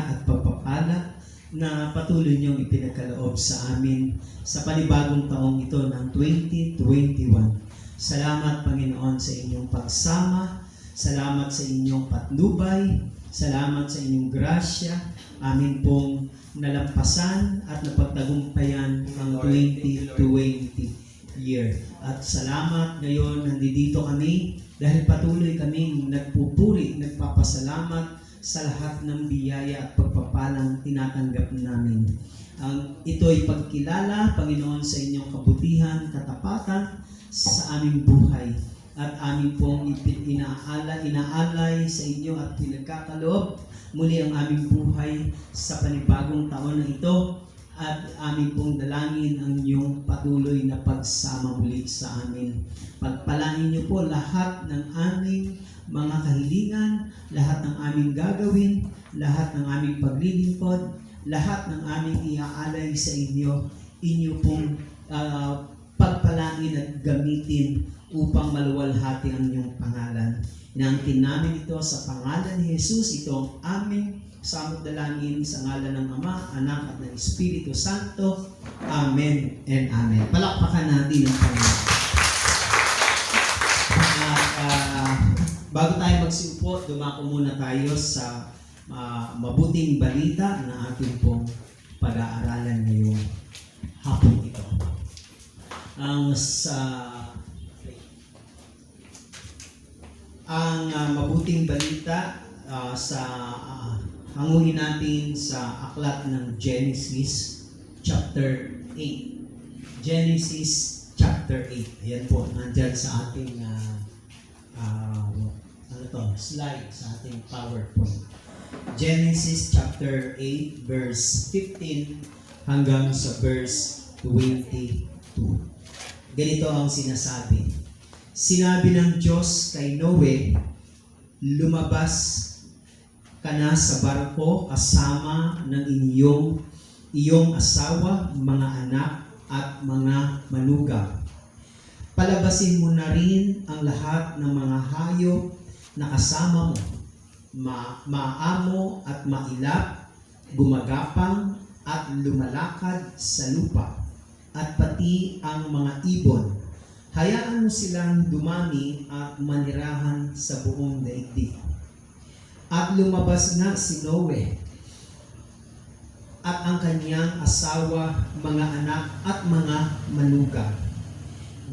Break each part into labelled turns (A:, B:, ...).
A: biyaya at pagpapala na patuloy niyong ipinagkaloob sa amin sa panibagong taong ito ng 2021. Salamat, Panginoon, sa inyong pagsama. Salamat sa inyong patnubay. Salamat sa inyong grasya. Amin pong nalampasan at napagtagumpayan ang 2020 year. At salamat ngayon, nandito kami dahil patuloy kaming nagpupuri, nagpapasalamat sa lahat ng biyaya at pagpapalang tinatanggap namin. Ito'y pagkilala, Panginoon, sa inyong kabutihan, katapatan sa aming buhay. At amin pong inaalay sa inyo at pinagkakaloob muli ang aming buhay sa panibagong taon na ito. At amin pong dalangin ang inyong patuloy na pagsama muli sa amin. Pagpalain niyo po lahat ng aming mga kahilingan, lahat ng aming gagawin, lahat ng aming paglilingkod, lahat ng aming iaalay sa inyo, inyo pong pagpalain at gamitin upang maluwalhati ang inyong pangalan. Inaangkin namin ito sa pangalan ni Jesus, ito ang aming samot dalangin sa ngalan ng Ama, Anak at ng Espiritu Santo. Amen and Amen. Palakpakan natin ang Panginoon. Bago tayo magsiupo, dumako muna tayo sa mabuting balita na ating pong pag-aaralan ngayong hapon ito. Ang mabuting balita sa hanguhin natin sa aklat ng Genesis chapter 8. Genesis chapter 8. Ayan po, nandyan sa ating slide, sa ating PowerPoint. Genesis chapter 8 verse 15 hanggang sa verse 22. Ganito ang sinasabi. Sinabi ng Diyos kay Noe, lumabas ka na sa barko kasama ng iyong asawa, mga anak at mga manugang. Palabasin mo na rin ang lahat ng mga hayop na kasama mo, maamo at mailap, gumagapang at lumalakad sa lupa, at pati ang mga ibon. Hayaan mo silang dumami at manirahan sa buong daigdig. At lumabas na si Noe at ang kanyang asawa, mga anak at mga manugang.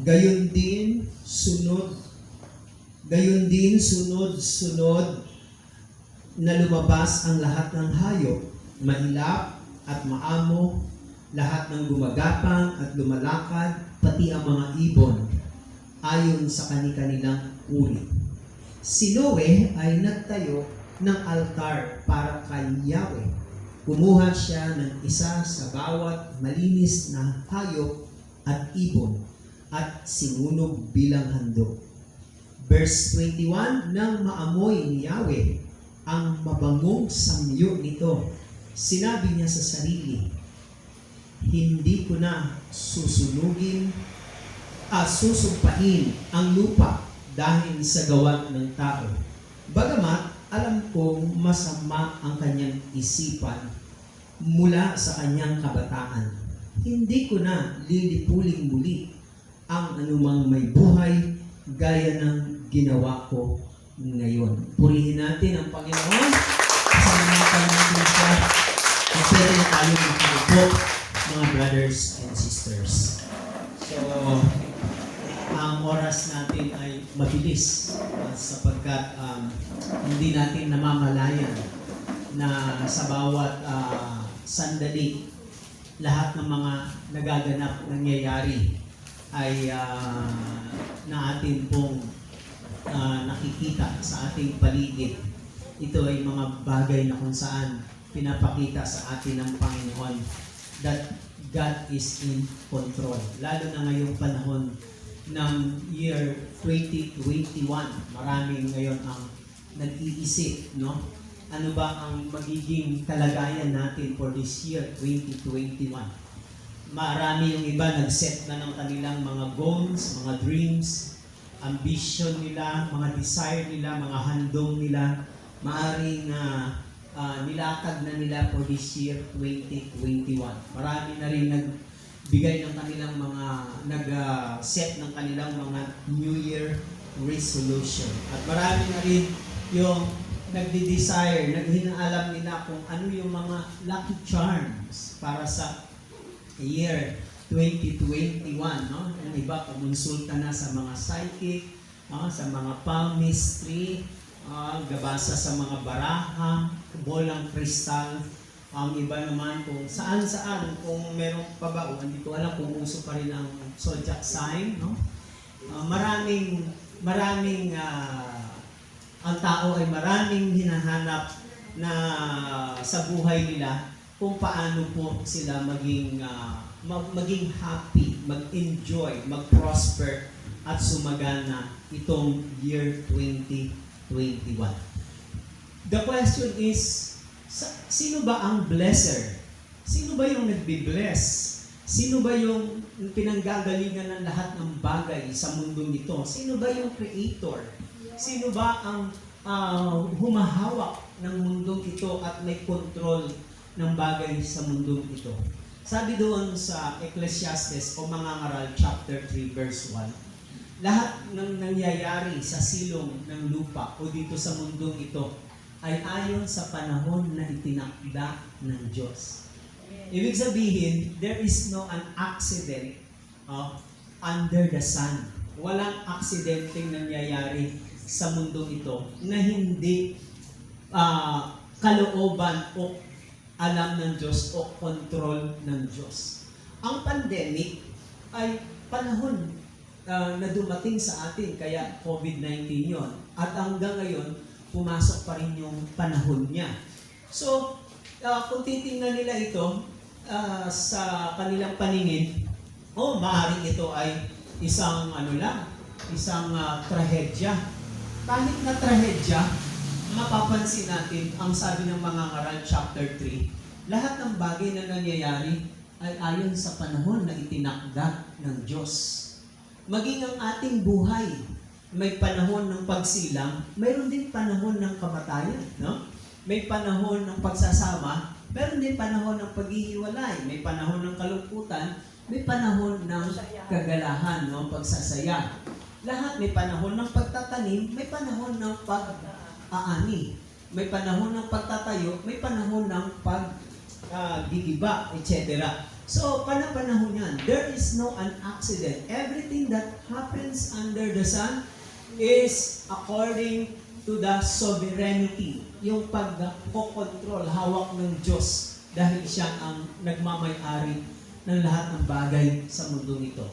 A: Gayon din sunod na lumabas ang lahat ng hayop, mailap at maamo, lahat ng gumagapang at lumalakad, pati ang mga ibon, ayon sa kani-kanilang uri. Si Noe ay nagtayo ng altar para kay Yahweh. Kumuha siya ng isa sa bawat malinis na hayop at ibon at sinunog bilang handog. Verse 21, nang maamoy ni Yahweh ang mabangong samyo nito, sinabi niya sa sarili, hindi ko na susumpain ang lupa dahil sa gawa ng tao. Bagamat alam kong masama ang kanyang isipan mula sa kanyang kabataan, hindi ko na lilipuling muli ang anumang may buhay gaya ng ginawa ko ngayon. Purihin natin ang Panginoon. Pasalamatan natin siya. Pwede na tayo makiupo, mga brothers and sisters. So, ang oras natin ay mabilis sapagkat hindi natin namamalayan na sa bawat sandali lahat ng mga nagaganap, nangyayari ay na atin pong nakikita sa ating paligid. Ito ay mga bagay na kung saan pinapakita sa atin ng Panginoon that God is in control. Lalo na ngayong panahon ng year 2021, maraming ngayon ang nag-iisip, no? Ano ba ang magiging kalagayan natin for this year 2021? Marami yung iba nag-set na ng kanilang mga goals, mga dreams, ambition nila, mga desire nila, mga handong nila. Maaring nilatag na nila for this year 2021. Marami na rin nagbigay ng kanilang mga, nag-set ng kanilang mga New Year resolution. At marami na rin yung nagdi-desire, naghinaalam nila kung ano yung mga lucky charms para sa year 2021. No? Yung iba, kumonsulta na sa mga psychic, sa mga palmistry, gabasa sa mga baraha, bolang kristal. Ang iba naman kung saan-saan, kung meron pa ba, hindi ko alam kung uso pa rin ang zodiac sign. No? Maraming ang tao ay maraming hinahanap na sa buhay nila kung paano po sila maging happy, mag-enjoy, mag-prosper at sumagana itong year 2021. The question is, sino ba ang blesser? Sino ba yung nagbi-bless? Sino ba yung pinanggagalingan ng lahat ng bagay sa mundong ito? Sino ba yung creator? Sino ba ang humahawak ng mundong ito at may control ng bagay sa mundong ito? Sabi doon sa Ecclesiastes o Mangangaral chapter 3 verse 1, lahat ng nangyayari sa silong ng lupa o dito sa mundong ito ay ayon sa panahon na itinakda ng Diyos. Ibig sabihin, there is no an accident under the sun. Walang aksidenteng nangyayari sa mundong ito na hindi kalooban o alam ng Diyos o control ng Diyos. Ang pandemic ay panahon na dumating sa atin, kaya COVID-19 yon. At hanggang ngayon, pumasok pa rin yung panahon niya. So, kung titingnan nila ito sa kanilang paningin, maaaring ito ay isang isang trahedya. Kahit na trahedya, mapapansin natin ang sabi ng Mangangaral chapter 3, lahat ng bagay na nangyayari ay ayon sa panahon na itinakda ng Diyos. Maging ang ating buhay, may panahon ng pagsilang, mayroon din panahon ng kamatayan, no? May panahon ng pagsasama, mayroon din panahon ng paghihiwalay, may panahon ng kalungkutan, may panahon ng kagalahan, no? Pagsasaya. Lahat may panahon ng pagtatanim, may panahon ng pag-aani. May panahon ng pagtatayo, may panahon ng pag-gigiba, etc. So, panahon yan. There is no an accident. Everything that happens under the sun is according to the sovereignty. Yung pag-control, hawak ng Diyos dahil siya ang nagmamay-ari ng lahat ng bagay sa mundo nito.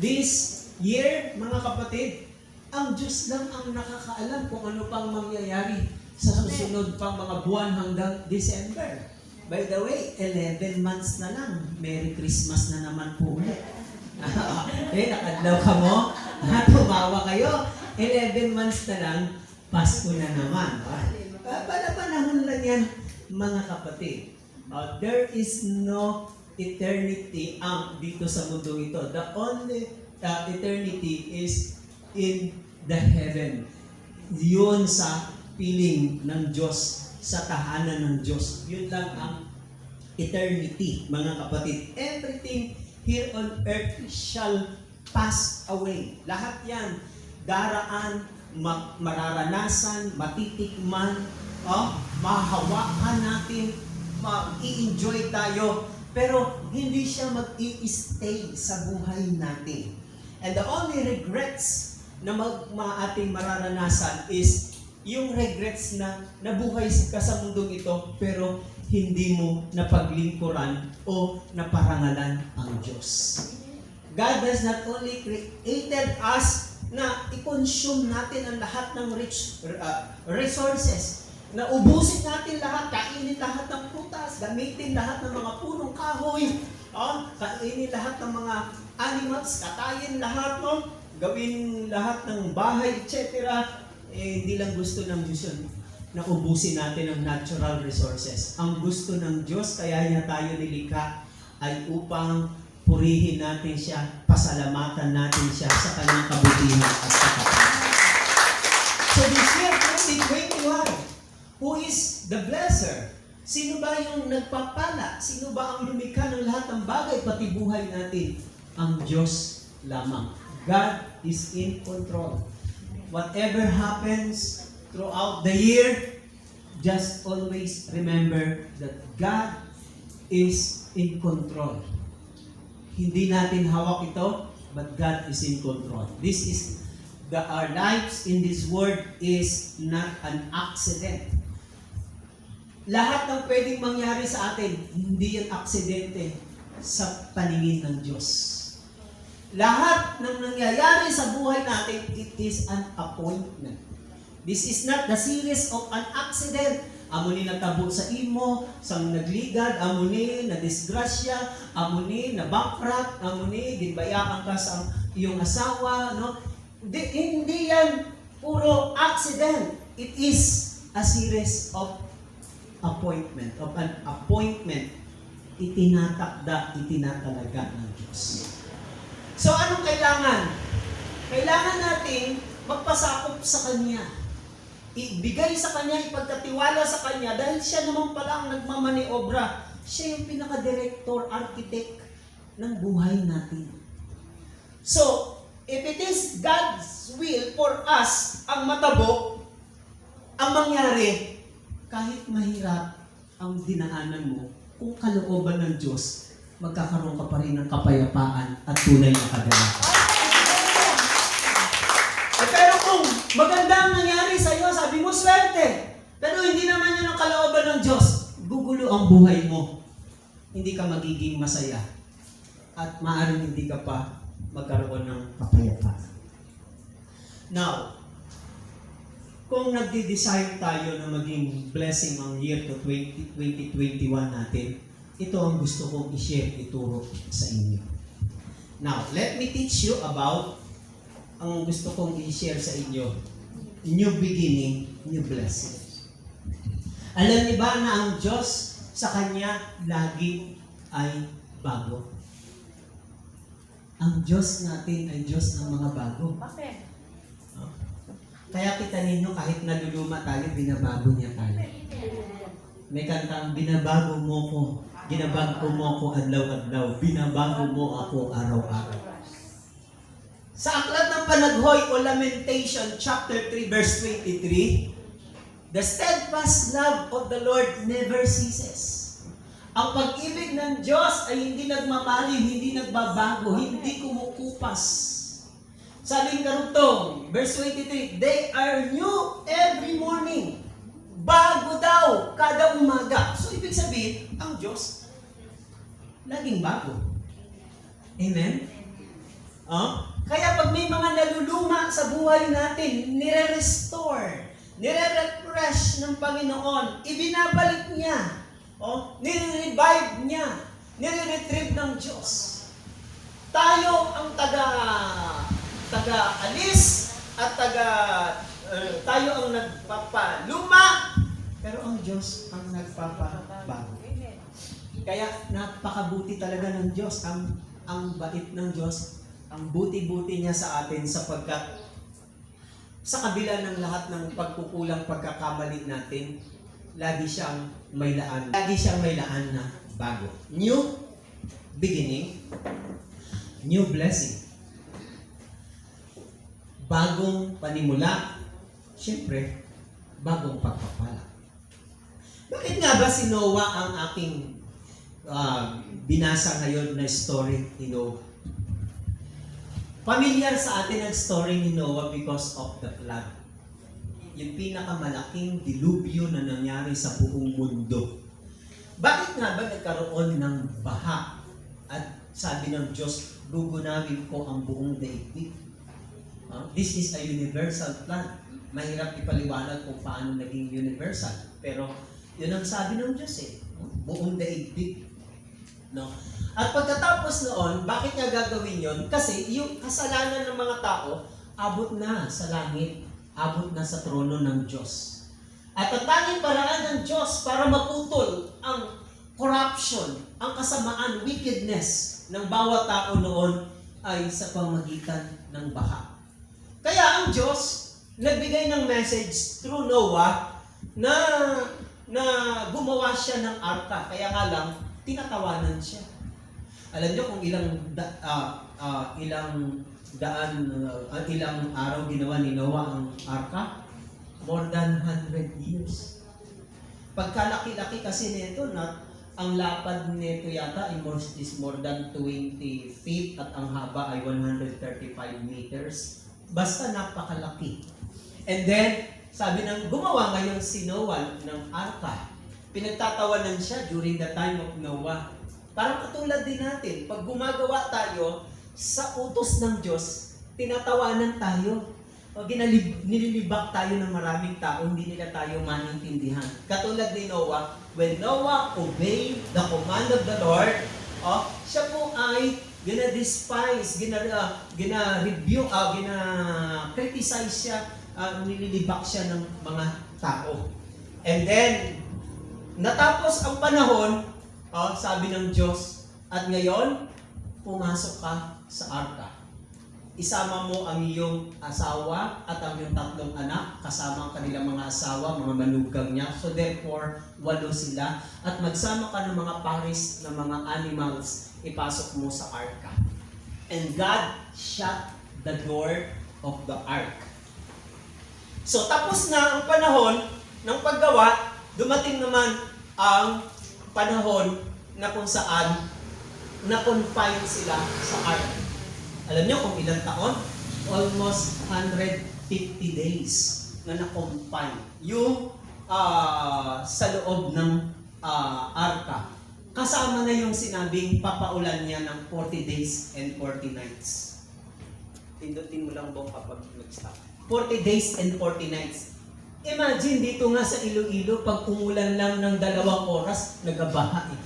A: This year, mga kapatid, ang Diyos lang ang nakakaalam kung ano pang mangyayari sa susunod pang mga buwan hanggang December. By the way, 11 months na lang. Merry Christmas na naman po ulit. Nakadlaw ka mo? Tumawa kayo. 11 months na lang, Pasko na naman. Panahon lang yan, mga kapatid. There is no eternity dito sa mundo ito. The only eternity is in the heaven. Yun sa piling ng Diyos, sa tahanan ng Diyos. Yun lang ang eternity, mga kapatid. Everything here on earth shall pass away. Lahat yan, daraan, mararanasan, matitikman, mahawakan natin, i-enjoy tayo, pero hindi siya mag-i-stay sa buhay natin. And the only regrets na ating mararanasan is yung regrets na nabuhay ka sa mundong ito pero hindi mo napaglingkuran o naparangalan ang Diyos. God has not only created us na i-consume natin ang lahat ng rich resources, na ubusin natin lahat, kainin lahat ng prutas, gamitin lahat ng mga punong kahoy, kainin lahat ng mga animals, katayin lahat, gawin lahat ng bahay, etc. Hindi lang gusto ng Diyos yun na ubusin natin ang natural resources. Ang gusto ng Diyos, kaya niya tayo nilikha, ay upang purihin natin siya, pasalamatan natin siya sa kanyang kabutihan at sa kapatid. So this year, 2021, Who is the blesser? Sino ba yung nagpapala? Sino ba ang lumikha ng lahat ng bagay, pati buhay natin? Ang Diyos lamang. God is in control. Whatever happens throughout the year, just always remember that God is in control. Hindi natin hawak ito, but God is in control. This is our lives in this world is not an accident. Lahat ng pwedeng mangyari sa atin, hindi yan aksidente sa paningin ng Diyos. Lahat ng nangyayari sa buhay natin, it is an appointment. This is not the series of an accident. Amo ni natabo sa imo, sang nagligad, amo ni na disgrasya, amo ni na bankrupt, amo ni ginbayaan ka sa iyong asawa, no? Hindi yan puro accident. It is a series of appointment, of an appointment. Itinatakda, itinatalaga ng Diyos. So anong kailangan? Kailangan natin magpasakop sa Kanya. Ibigay sa Kanya, ipagkatiwala sa Kanya dahil siya naman pala ang nagmamaniobra. Siya yung pinaka-director, architect ng buhay natin. So, if it is God's will for us ang matabo, ang mangyari, kahit mahirap ang dinaanan mo, kung kalooban ng Diyos, magkakaroon ka pa rin ng kapayapaan at tunay na kagalakan. Pero kung maganda ang nangyari sa iyo, sabi mo, swerte. Pero hindi naman yun ang kalooban ng Diyos. Gugulo ang buhay mo. Hindi ka magiging masaya. At maaaring hindi ka pa magkaroon ng kapayapaan. Now, kung nagdi-desire tayo na maging blessing ang year to 2021 natin, ito ang gusto kong i-share, ituro sa inyo. Now, let me teach you about ang gusto kong i-share sa inyo. New beginning, new blessing. Alam niyo ba na ang Diyos sa Kanya lagi ay bago? Ang Diyos natin ay Diyos ng mga bago.
B: Bakit?
A: Kaya kita ninyo, kahit naluluma tayo, binabago niya tayo. May kantang, binabago mo ko, ginabago mo ako adlaw-adlaw, binabago mo ako araw-araw. Sa Aklat ng Panaghoy o Lamentation, chapter 3, verse 23, the steadfast love of the Lord never ceases. Ang pag-ibig ng Diyos ay hindi nagmamaliw, hindi nagbabago, hindi kumukupas. Sabing karugtong, verse 23, they are new every morning. Bago daw, kada umaga. So, ibig sabihin, ang Diyos, laging bago. Amen? Kaya pag may mga naluluma sa buhay natin, nire-restore, nire-refresh ng Panginoon, ibinabalik niya, nire-revive niya, nire-retrieve ng Diyos. Tayo ang taga-alis at tayo ang nagpapaluma, pero ang Diyos ang nagpapabago. Kaya napakabuti talaga ng Diyos, ang bait ng Diyos, ang buti-buti niya sa atin sapagkat sa kabila ng lahat ng pagkukulang pagkakamali natin, lagi siyang may laan. Lagi siyang may laan na bago. New beginning, new blessing. Bagong panimula, siyempre, bagong pagpapala. Bakit nga ba si Noah ang aking binasa ngayon na story ni Noah? Familiar sa atin ang story ni Noah because of the flood. Yung pinakamalaking dilubyo na nangyari sa buong mundo. Bakit nga ba nagkaroon ng baha? At sabi ng Diyos, gugunawin ko ang buong daigdig. This is a universal plan. Mahirap ipaliwanag kung paano naging universal. Pero yun ang sabi ng Diyos buong daigdig. No? At pagkatapos noon, bakit niya gagawin yon? Kasi yung kasalanan ng mga tao, abot na sa langit, abot na sa trono ng Diyos. At ang tanging paraan ng Diyos para maputol ang corruption, ang kasamaan, wickedness ng bawat tao noon ay sa pamamagitan ng baha. Kaya ang Diyos nagbigay ng message through Noah na na gumawa siya ng arka. Kaya nga lang, tinatawanan siya. Alam niyo kung ilang araw ginawa ni Noah ang arka? More than 100 years. Pagkalaki-laki kasi nito, ang lapad nito yata is more than 20 feet at ang haba ay 135 meters. Basta napakalaki. And then, sabi ng gumawa ngayon si Noah ng arka. Pinagtatawanan siya during the time of Noah. Parang katulad din natin, pag gumagawa tayo sa utos ng Diyos, tinatawanan tayo. O nililibak tayo ng maraming tao, hindi nila tayo maintindihan. Katulad ni Noah, when Noah obeyed the command of the Lord, siya po ay gina-despise, gina-review, gina-criticize siya, nililibak siya ng mga tao. And then, natapos ang panahon, sabi ng Diyos, at ngayon, pumasok ka sa arka. Isama mo ang iyong asawa at ang iyong 3 anak, kasama ang kanilang mga asawa, mga manugang niya. So therefore, 8 sila. At magsama ka ng mga pares ng mga animals, ipasok mo sa arka. And God shut the door of the ark. So tapos na ang panahon ng paggawa, dumating naman ang panahon na kung saan na-confine sila sa ark. Alam niyo kung ilang taon? Almost 150 days na na-confine yung sa loob ng arka. Kasama na yung sinabing papaulan niya ng 40 days and 40 nights. Pindutin mo lang bong kapag nag-stop. 40 days and 40 nights. Imagine dito nga sa Iloilo, pag umulan lang ng 2 oras, nagabaha eh.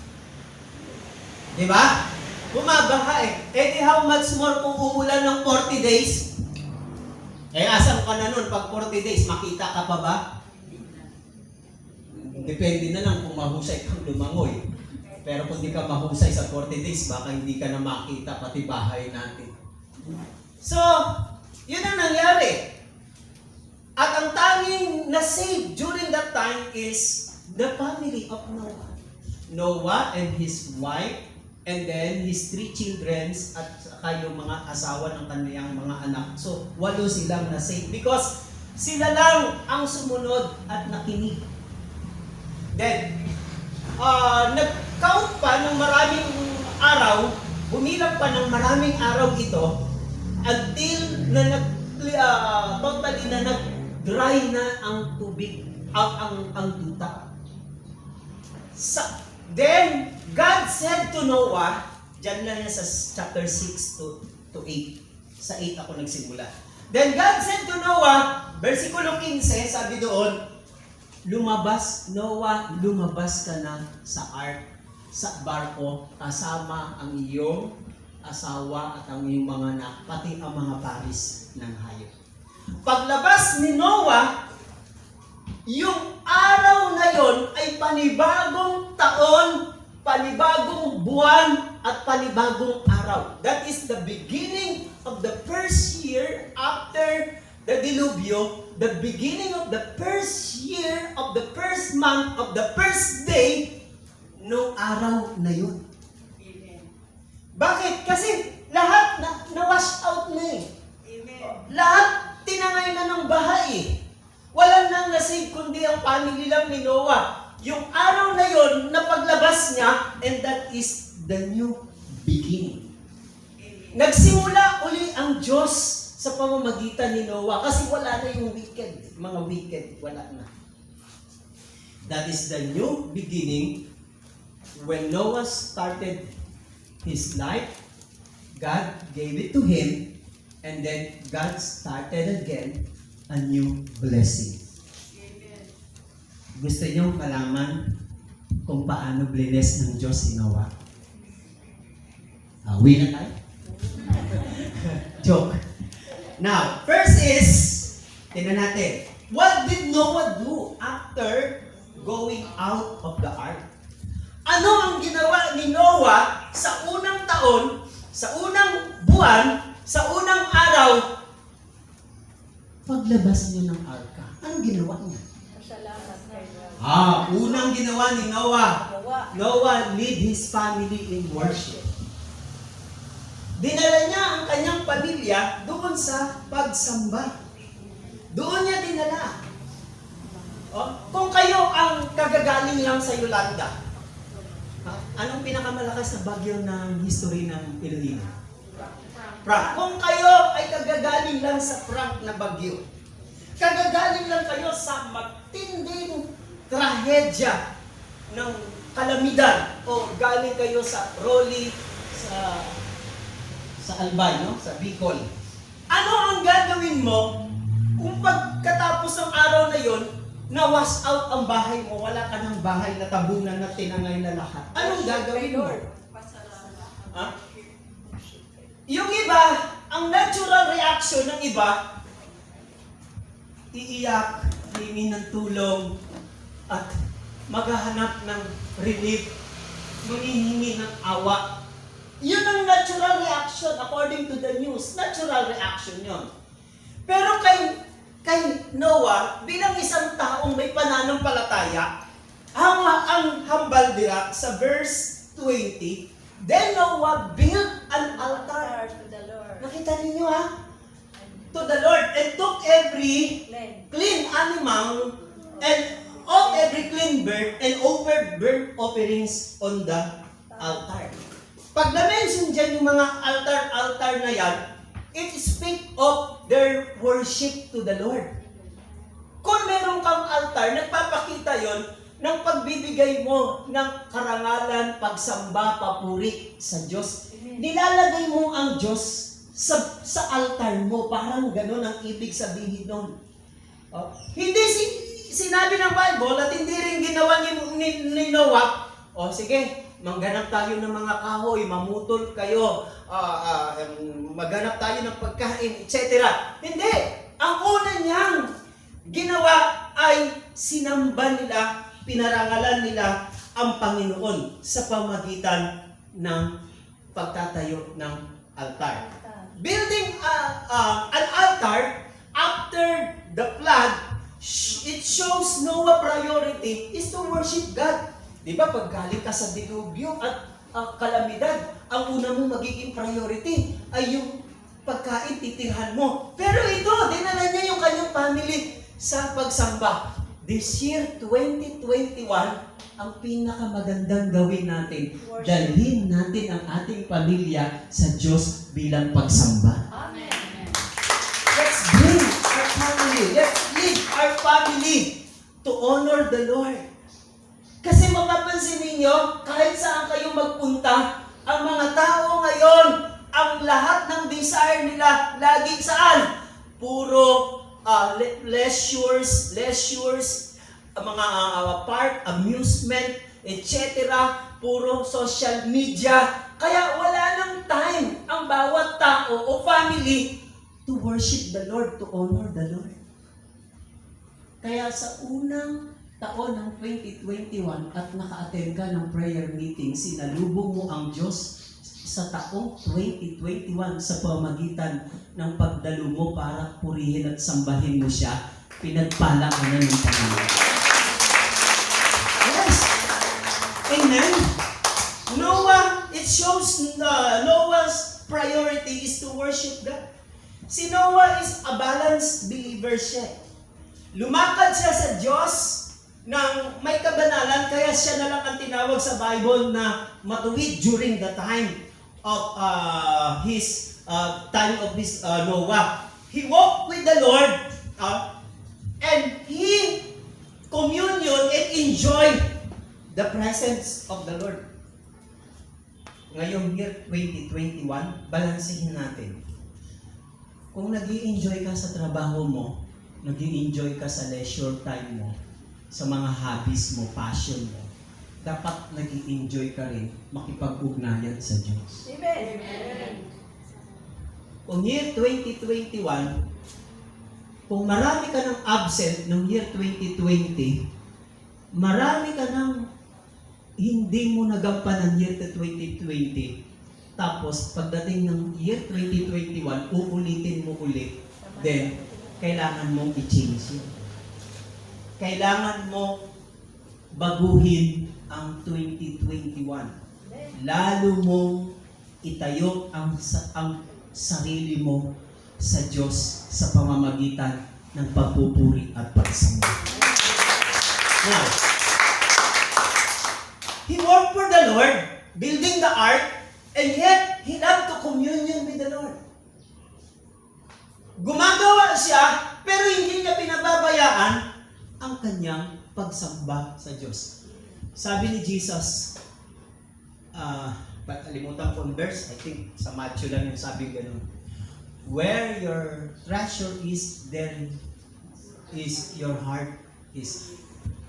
A: Di ba? Bumabaha eh. Eh di how much more kung umulan ng 40 days? Eh asan ka na nun pag 40 days? Makita ka pa ba? Depende na lang kung mahusay kang lumangoy. Pero kung di ka mahusay sa 40 days, baka hindi ka na makita pati bahay natin. So, yun ang nangyari. At ang tanging na-save during that time is the family of Noah. Noah and his wife, and then his 3 children at saka yung mga asawa ng kanilang mga anak. So, 8 silang na-save because sila lang ang sumunod at nakinig. Then, nag-count pa ng maraming araw, bumilang pa ng maraming araw ito until na totally na nag-dry na ang tubig, ang duta. Then, God said to Noah, dyan lang yan sa chapter 6 to 8. Sa 8 ako nagsimula. Then God said to Noah, versikulo 15, sabi doon, Noah, lumabas ka na sa ark, sa barko, kasama ang iyong asawa at ang iyong mga anak, pati ang mga paris ng hayop. Paglabas ni Noah, yung araw na yon ay panibagong taon, panibagong buwan, at panibagong araw. That is the beginning of the first year after the dilubyo, the beginning of the first year of the first month of the first day, no araw na yun.
B: Amen.
A: Bakit? Kasi lahat na-wash out na eh.
B: Amen.
A: Lahat tinangay na ng baha eh. Wala nang nasave kundi ang family lang ni Noah. Yung araw na yon na paglabas niya, and that is the new beginning.
B: Amen.
A: Nagsimula uli ang Diyos sa pamamagitan ni Noah kasi wala na yung wicked. Mga wicked, wala na. That is the new beginning. When Noah started his life, God gave it to him, and then God started again a new blessing.
B: Amen.
A: Gusto niyo malaman kung paano bless ng Diyos si Noah? Uwi na tayo? Joke. Now, first is, tingnan natin, what did Noah do after going out of the ark? Ano ang ginawa ni Noah sa unang taon, sa unang buwan, sa unang araw, paglabas niya ng arka? Anong ginawa niya?
B: Pasalamat kay
A: Unang ginawa ni Noah.
B: Gawa.
A: Noah lead his family in worship. Dinala niya ang kanyang pamilya doon sa pagsamba. Doon niya dinala. Kung kayo ang kagagaling lang sa Yolanda, anong pinakamalakas na bagyo ng history ng Iloilo? Frank. Kung kayo ay kagagaling lang sa Frank na bagyo, kagagaling lang kayo sa matinding trahedya ng kalamidad, o galing kayo sa Roli, sa Albay, no? Sa Bicol. Ano ang gagawin mo kung pagkatapos ng araw na yon, na-wash out ang bahay mo, wala ka ng bahay na tabunan na tinangay na lahat? Anong gagawin mo? Ha? Yung iba, ang natural reaction ng iba, iiyak, hihingi ng tulong, at maghahanap ng relief, manghihingi ng awa. Yun ang natural reaction according to the news. Natural reaction yon. Pero kay Noah, bilang isang taong may pananampalataya, ang hambal dira sa verse 20, then Noah built an altar.
B: To the Lord.
A: Nakita ninyo ha? To the Lord, and took every
B: Len.
A: clean animal and of every clean bird and offered burnt offerings on the altar. Pag na-mention dyan yung mga altar na yan, it speak of their worship to the Lord. Kung meron kang altar, nagpapakita yon ng pagbibigay mo ng karangalan, pagsamba, papuri sa Diyos. Nilalagay mo ang Diyos sa altar mo. Parang gano'n ang ibig sabihin nun. Hindi sinabi ng Bible at hindi rin ginawa ni Noah, sige, mangganap tayo ng mga kahoy, mamutol kayo, maghanap tayo ng pagkain, etc. Hindi! Ang una niyang ginawa ay sinamba nila, pinarangalan nila ang Panginoon sa pamagitan ng pagtatayo ng altar. Building an altar after the flood, it shows Noah's priority is to worship God. Di ba, pag galing ka sa dilubyo at kalamidad, ang una mong magiging priority ay yung pagkain, titirhan mo. Pero ito, dinala niya yung kanyang family sa pagsamba. This year, 2021, ang pinakamagandang gawin natin, dalhin natin ang ating pamilya sa Diyos bilang pagsamba.
B: Amen.
A: Let's bring our family, let's lead our family to honor the Lord. Kasi mapapansin ninyo, kahit saan kayo magpunta, ang mga tao ngayon, ang lahat ng desire nila, lagi saan? Puro leisures, mga park, amusement, etc. Puro social media. Kaya wala nang time ang bawat tao o family to worship the Lord, to honor the Lord. Kaya sa unang taon ng 2021 at naka-attend ka ng prayer meeting, sinalubong mo ang Diyos sa taong 2021 sa pamagitan ng pagdalo mo para purihin at sambahin mo siya, pinagpala ka na ng Panginoon. Yes! Amen! Noah, it shows Noah's priority is to worship God. Si Noah is a balanced believer siya. Lumakad siya sa Diyos nang may kabanalan, kaya siya na lang ang tinawag sa Bible na matuwid during the time of his Noah. He walked with the Lord and he communion and enjoyed the presence of the Lord. Ngayong year 2021, balansehin natin. Kung nag-i-enjoy ka sa trabaho mo, nag-i-enjoy ka sa leisure time mo, sa mga hobbies mo, passion mo, dapat nag-i-enjoy ka rin makipag-ugnayan sa Diyos.
B: Amen.
A: Kung year 2021, kung marami ka ng absent ng year 2020, marami ka ng hindi mo nagampanan ng year 2020, tapos pagdating ng year 2021, uulitin mo ulit, then kailangan mong i-change yun. Kailangan mo baguhin ang 2021. Lalo mong itayo ang sarili mo sa Diyos sa pamamagitan ng pagpupuri at pagsamba. Now, he worked for the Lord, building the ark, and yet he loved to communion with the Lord. Gumagawa siya, pero hindi niya pinababayaan ang kanyang pagsamba sa Diyos. Sabi ni Jesus, kalimutan ko ang verse, I think sa Matthew lang yung sabi ganun. Where your treasure is, there is your heart is.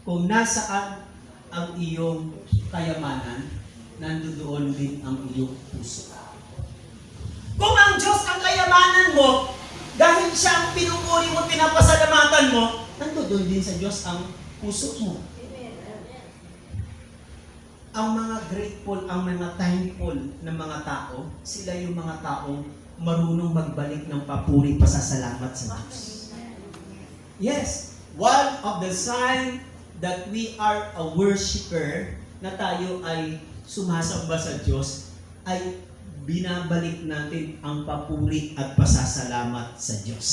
A: Kung nasaan ang iyong kayamanan, nandoon din ang iyong puso. Kung ang Diyos ang kayamanan mo, dahil siya ang pinupuri mo, pinapasalamatan mo, nandoon din sa Diyos ang puso mo. Ang mga grateful, ang mga thankful na mga tao, sila yung mga taong marunong magbalik ng papuri, pasasalamat sa Diyos. Yes, one of the sign that we are a worshiper, na tayo ay sumasamba sa Diyos, ay binabalik natin ang papuri at pasasalamat sa Diyos.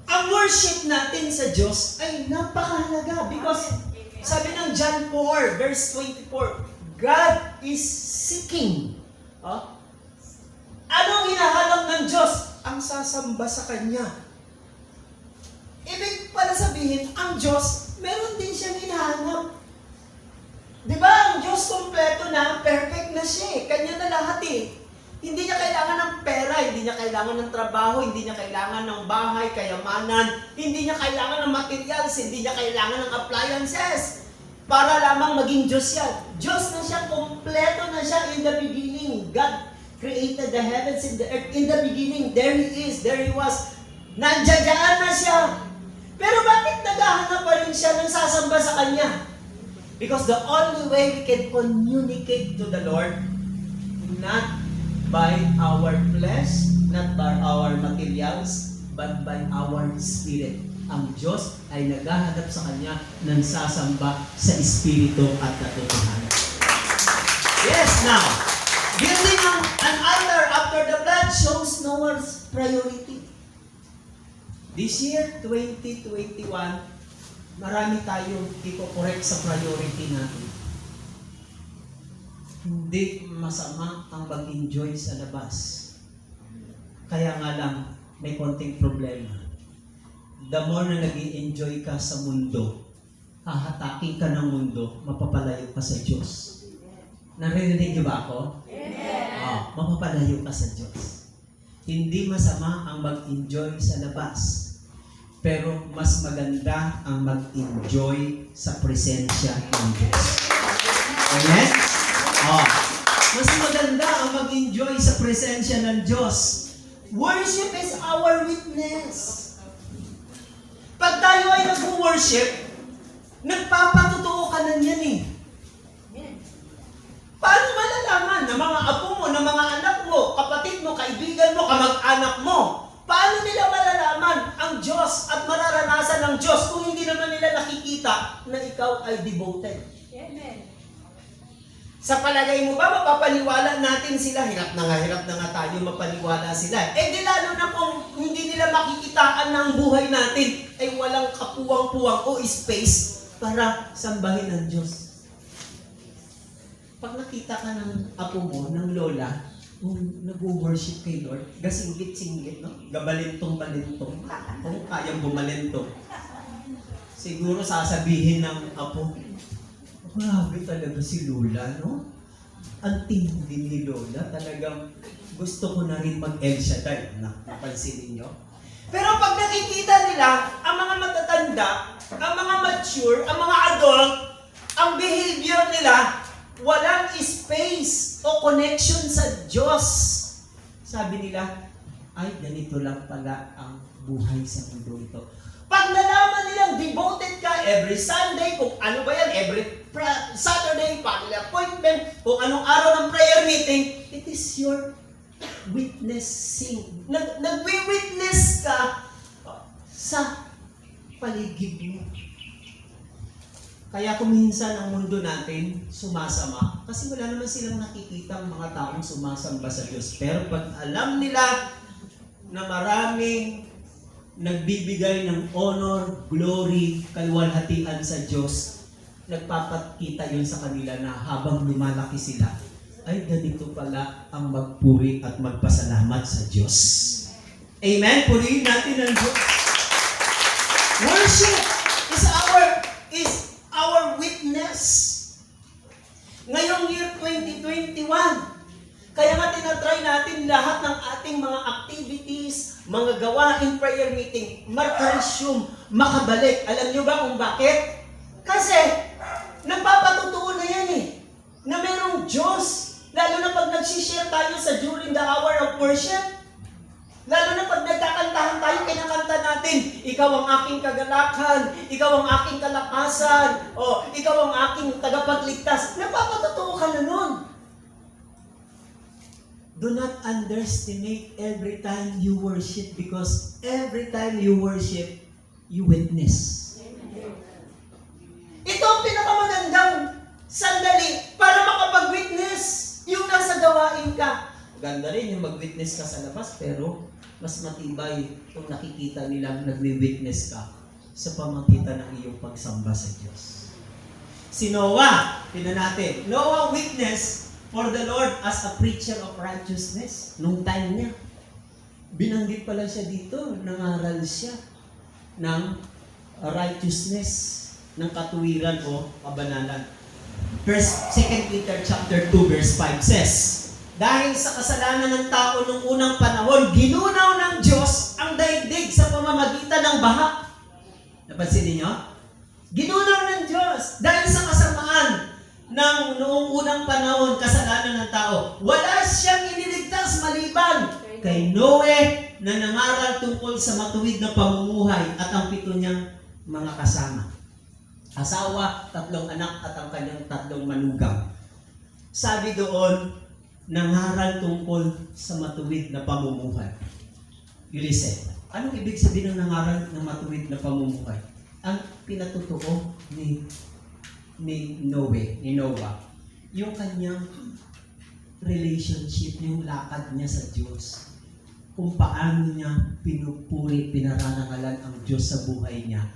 A: Ang worship natin sa Diyos ay napakahalaga because sabi ng John 4, verse 24, God is seeking. Anong hinahanap ng Diyos? Ang sasamba sa Kanya. Ibig pala sabihin, ang Diyos, meron din siyang hinahanap. Di ba? Ang Diyos kompleto na, perfect na siya eh. Kanya na lahat eh. Hindi niya kailangan ng pera, hindi niya kailangan ng trabaho, hindi niya kailangan ng bahay, kayamanan, hindi niya kailangan ng materials, hindi niya kailangan ng appliances para lamang maging Diyos yan. Diyos na siya, kompleto na siya in the beginning. God created the heavens and the earth. In the beginning, there He is, there He was. Nandiyan na siya. Pero bakit naghahanap pa rin siya ng sasamba sa Kanya? Because the only way we can communicate to the Lord, not by our flesh, not by our materials, but by our spirit. Ang Diyos ay naghahanap sa Kanya ng sasamba sa Espiritu at katotohanan. Yes, now, building an altar after the flood shows Noah's priority. This year, 2021, marami tayong iko-correct sa priority natin. Hindi masama ang mag-enjoy sa labas. Kaya nga lang, may konting problema. The more na nag-i-enjoy ka sa mundo, hahatakin ka ng mundo, mapapalayo ka sa Diyos. Naririnig niyo ba ako? Yeah. Mapapalayo ka sa Diyos. Hindi masama ang mag-enjoy sa labas. Pero mas maganda ang mag-enjoy sa presensya ng Diyos. Amen? Mas maganda ang mag-enjoy sa presensya ng Diyos. Worship is our witness. Pag tayo ay nag-worship, nagpapatotoo ka na niyan eh. Paano malalaman na mga apo mo, na mga anak mo, kapatid mo, kaibigan mo, kamag-anak mo, paano nila malalaman ang Diyos at mararanasan ng Diyos kung hindi naman nila nakikita na ikaw ay devoted?
B: Amen.
A: Sa palagay mo ba, mapapaniwala natin sila? Hirap na nga tayo mapaniwala sila. Eh di lalo na kung hindi nila makikitaan ng buhay natin, ay walang kapuwang-puwang o space para sambahin ang Diyos. Pag nakita ka ng apo mo, ng lola, kung nag-worship kay Lord, gasinggit-singgit, no? Gabalintong-balintong. Kung kayang bumalintong. Siguro sasabihin ng apo, grabe talaga si Lola, no? Ang tindi ni Lola, talagang gusto ko na rin mag-El Shaddai. Napansin ninyo? Pero pag nakikita nila, ang mga matatanda, ang mga mature, ang mga adult, ang behavior nila, walang space o connection sa Diyos. Sabi nila, ay, ganito lang pala ang buhay sa mundo ito. Pag nalaman nilang devoted ka every Sunday, kung ano ba yan, every Saturday, family appointment, kung anong araw ng prayer meeting, it is your witnessing. Nagwi-witness ka sa paligid mo. Kaya kung minsan ang mundo natin sumasama, kasi wala naman silang nakikita ang mga taong sumasamba sa Diyos. Pero pag alam nila na maraming nagbibigay ng honor, glory, kaluwalhatian sa Diyos, nagpapakita yun sa kanila na habang lumalaki sila, ay ganito pala ang magpuri at magpasalamat sa Diyos. Amen? Purihin natin ang Diyos. Worship is our witness. Ngayong year 2021, kaya nga tinatry natin lahat ng ating mga activities, mga gawain, prayer meeting, makaresume, makabalik. Alam nyo ba kung bakit? Kasi, nagpapatutuo na yan na merong Diyos. Lalo na pag nagsishare tayo sa during the hour of worship. Lalo na pag nagkakantahan tayo, kinakanta natin, ikaw ang aking kagalakan, ikaw ang aking kalakasan, o ikaw ang aking tagapagligtas. Nagpapatutuo ka na nun. Do not underestimate every time you worship, because every time you worship, you witness. Ito ang pinakamagandang sandali para makapag-witness yung nasa gawain ka. Ganda rin yung mag-witness ka sa labas, pero mas matibay kung nakikita nilang nagwi-witness ka sa pamagitan ng iyong pagsamba sa Diyos. Si Noah, tingnan natin. Noah witness for the Lord as a preacher of righteousness. Nung time niya, binanggit pala siya dito, nangaral siya ng righteousness, ng katuwiran o kabanalan. 2 Peter chapter 2 verse 5 says, dahil sa kasalanan ng tao nung unang panahon, ginunaw ng Diyos ang daigdig sa pamamagitan ng baha. Napansin niyo? Ginunaw ng Diyos dahil sa kasamaan ng noong unang panahon, kasalanan ng tao. Wala siyang iniligtas maliban kay Noe na nangaral tungkol sa matuwid na pamumuhay at ang 7 niyang mga kasama. Asawa, 3 anak at ang kanyang 3 manugang. Sabi doon, nangaral tungkol sa matuwid na pamumuhay. Ulysses, anong ibig sabihin ng nangaral ng matuwid na pamumuhay? Ang pinatutuo ni Noah, yung kanyang relationship, yung lakad niya sa Diyos. Kung paano niya pinupuri, pinarangalan ang Diyos sa buhay niya.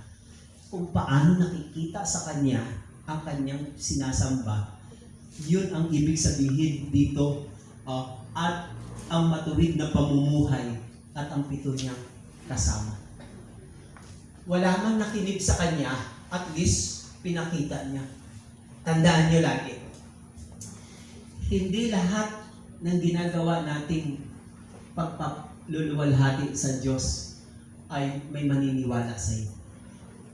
A: Kung paano nakikita sa kanya ang kanyang sinasamba. Yun ang ibig sabihin dito, at ang matuwid na pamumuhay at ang 7 niyang kasama. Wala mang nakinig sa kanya, at least pinakita niya. Tandaan niyo lagi, hindi lahat ng ginagawa nating pagpaluluwalhati sa Diyos ay may maniniwala sa iyo.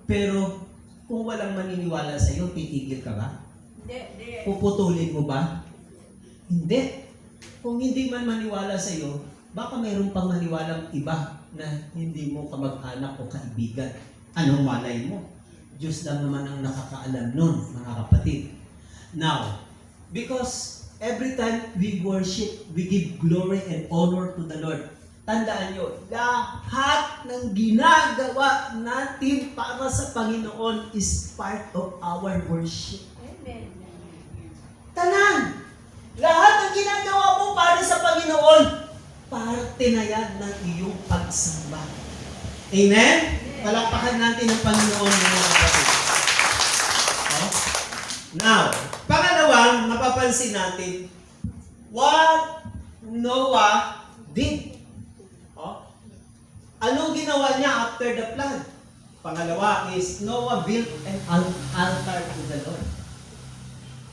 A: Pero kung walang maniniwala sa iyo, titigil ka ba?
B: Hindi.
A: Puputulin mo ba? Hindi. Kung hindi man maniwala sa iyo, baka mayroon pang maniwalang iba na hindi mo kamag-anak o kaibigan. Anong malay mo? Diyos lang naman ang nakakaalam nun, mga kapatid. Now, because every time we worship, we give glory and honor to the Lord. Tandaan nyo, lahat ng ginagawa natin para sa Panginoon is part of our worship.
B: Amen.
A: Tanan! Lahat ng ginagawa mo para sa Panginoon, parte na yan ng iyong pagsamba. Amen? Palakpakan natin ang Panginoon, mga kapatid. Now, pangalawang mapapansin natin, what Noah did. Anong ginawa niya after the flood? Pangalawa is Noah built an altar to the Lord.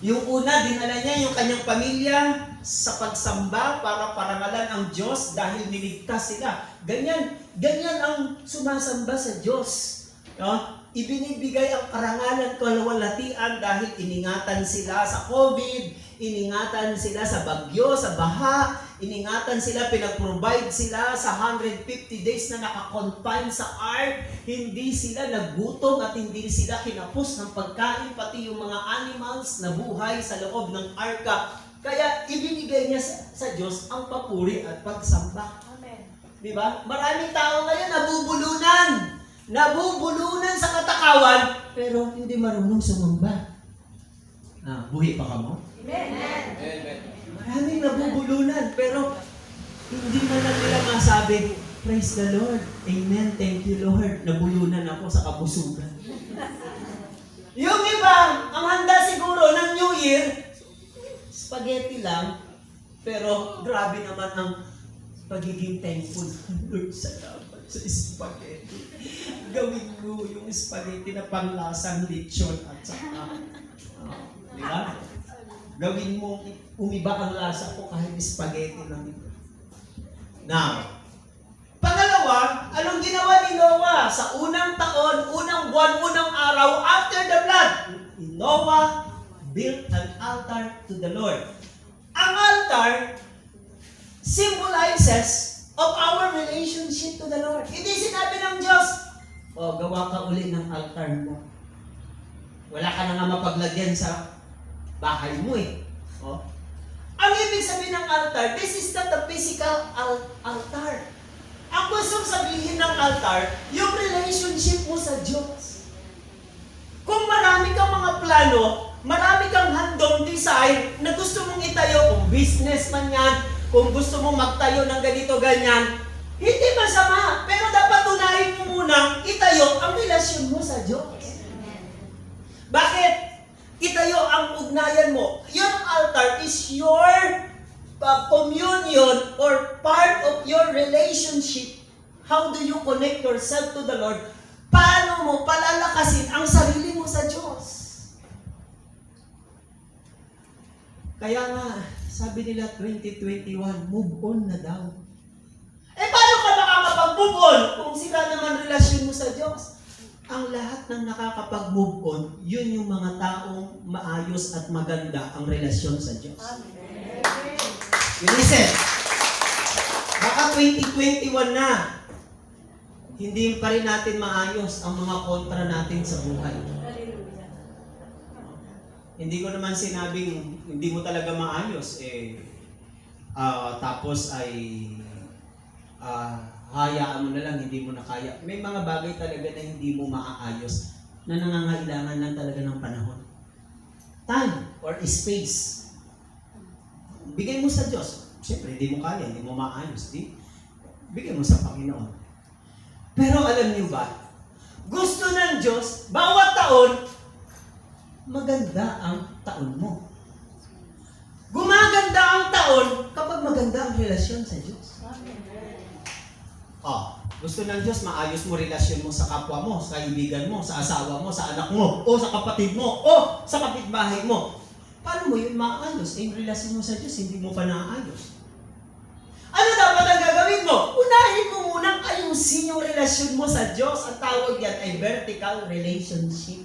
A: Yung una, dinala niya yung kanyang pamilya sa pagsamba para parangalan ang Diyos dahil niligtas sila. Ganyan ang sumasamba sa Diyos. No? Ibinibigay ang karangalan, kaluwalhatian dahil iningatan sila sa COVID, iningatan sila sa bagyo, sa baha, iningatan sila, pinag-provide sila sa 150 days na nakakonfine sa ark. Hindi sila nagutom at hindi sila kinapos ng pagkain, pati yung mga animals na buhay sa loob ng arka. Kaya ibinigay niya sa Diyos ang papuri at pagsamba.
B: Amen.
A: Diba? Maraming tao ngayon nabubulunan sa katakawan pero hindi marunong sumamba. Buhi pa ka mo?
B: Amen.
A: Maraming nabubulunan, pero hindi man lang nila masabi, praise the Lord. Amen. Thank you, Lord. Nabulunan ako sa kabusugan. Yung iba, ang handa siguro ng New Year, spaghetti lang, pero grabe naman ang pagiging thankful. Lord, salamat sa spaghetti. Gawin mo yung spaghetti na panglasang lechon at saka, di ba? Gawin mo, umiba ang lasa ko kahit spaghetti lang ito. Now, pangalawa, anong ginawa ni Noah sa unang taon, unang buwan, unang araw after the flood? Noah built an altar to the Lord. Ang altar symbolizes of our relationship to the Lord. Hindi sinabi ng Diyos, gawa ka uli ng altar mo. Wala ka na nga mapaglagyan sa bahay mo eh. Ang ibig sabihin ng altar, this is not a physical altar. Ang gustong sabihin ng altar, yung relationship mo sa Diyos. Kung marami kang mga plano, marami kang handong design na gusto mong itayo, kung business man yan, kung gusto mong magtayo ng ganito, ganyan, hindi masama. Pero dapat unahin mo munang itayo ang relasyon mo sa Diyos. Bakit? Itayo ang ugnayan mo. Your altar is your communion or part of your relationship. How do you connect yourself to the Lord? Paano mo palalakasin ang sarili mo sa Diyos? Kaya nga, sabi nila 2021, move on na daw. Paano ka makakapag-move on kung sila naman relasyon mo sa Diyos? Ang lahat ng nakakapag-move on, yun yung mga taong maayos at maganda ang relasyon sa Diyos. Listen, baka 2021 na, hindi pa rin natin maayos ang mga kontra natin sa buhay. Hindi ko naman sinabing hindi mo talaga maayos, tapos ay hayaan mo na lang, hindi mo na kaya. May mga bagay talaga na hindi mo maaayos na nangangailangan lang talaga ng panahon. Time or space. Bigay mo sa Diyos. Siyempre, hindi mo kaya, hindi mo maayos. Bigay mo sa Panginoon. Pero alam niyo ba, gusto ng Diyos, bawat taon, maganda ang taon mo. Gumaganda ang taon kapag maganda ang relasyon sa Diyos. Gusto ng Diyos, maayos mo relasyon mo sa kapwa mo, sa kaibigan mo, sa asawa mo, sa anak mo, o sa kapatid mo, o sa kapitbahay mo. Paano mo yun maayos? Yung relasyon mo sa Diyos, hindi mo pa naayos. Ano dapat ang gagawin mo? Unahin mo munang ayusin yung relasyon mo sa Diyos. Ang tawag yan ay vertical relationship.